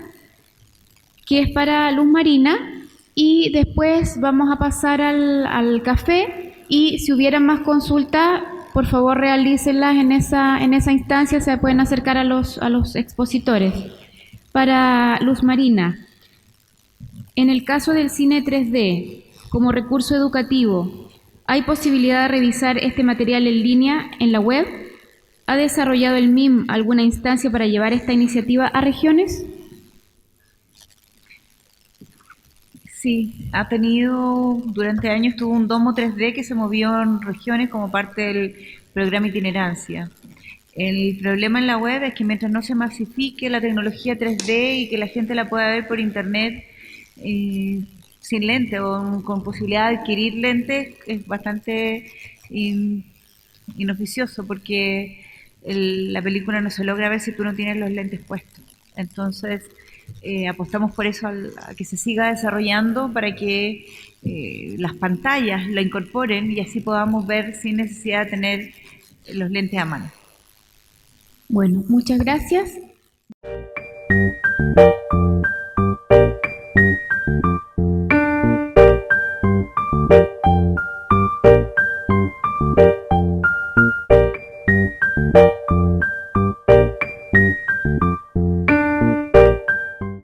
que es para Luz Marina, y después vamos a pasar al café, y si hubieran más consultas, por favor realícenlas en esa instancia, se pueden acercar a los expositores. Para Luz Marina, en el caso del cine 3D, como recurso educativo, ¿hay posibilidad de revisar este material en línea en la web? ¿Ha desarrollado el MIM alguna instancia para llevar esta iniciativa a regiones? Sí, ha tenido, durante años tuvo un domo 3D que se movió en regiones como parte del programa Itinerancia. El problema en la web es que mientras no se masifique la tecnología 3D y que la gente la pueda ver por internet sin lente o con posibilidad de adquirir lentes, es bastante inoficioso, porque la película no se logra ver si tú no tienes los lentes puestos. Entonces, apostamos por eso a que se siga desarrollando para que las pantallas la incorporen y así podamos ver sin necesidad de tener los lentes a mano. Bueno, muchas gracias.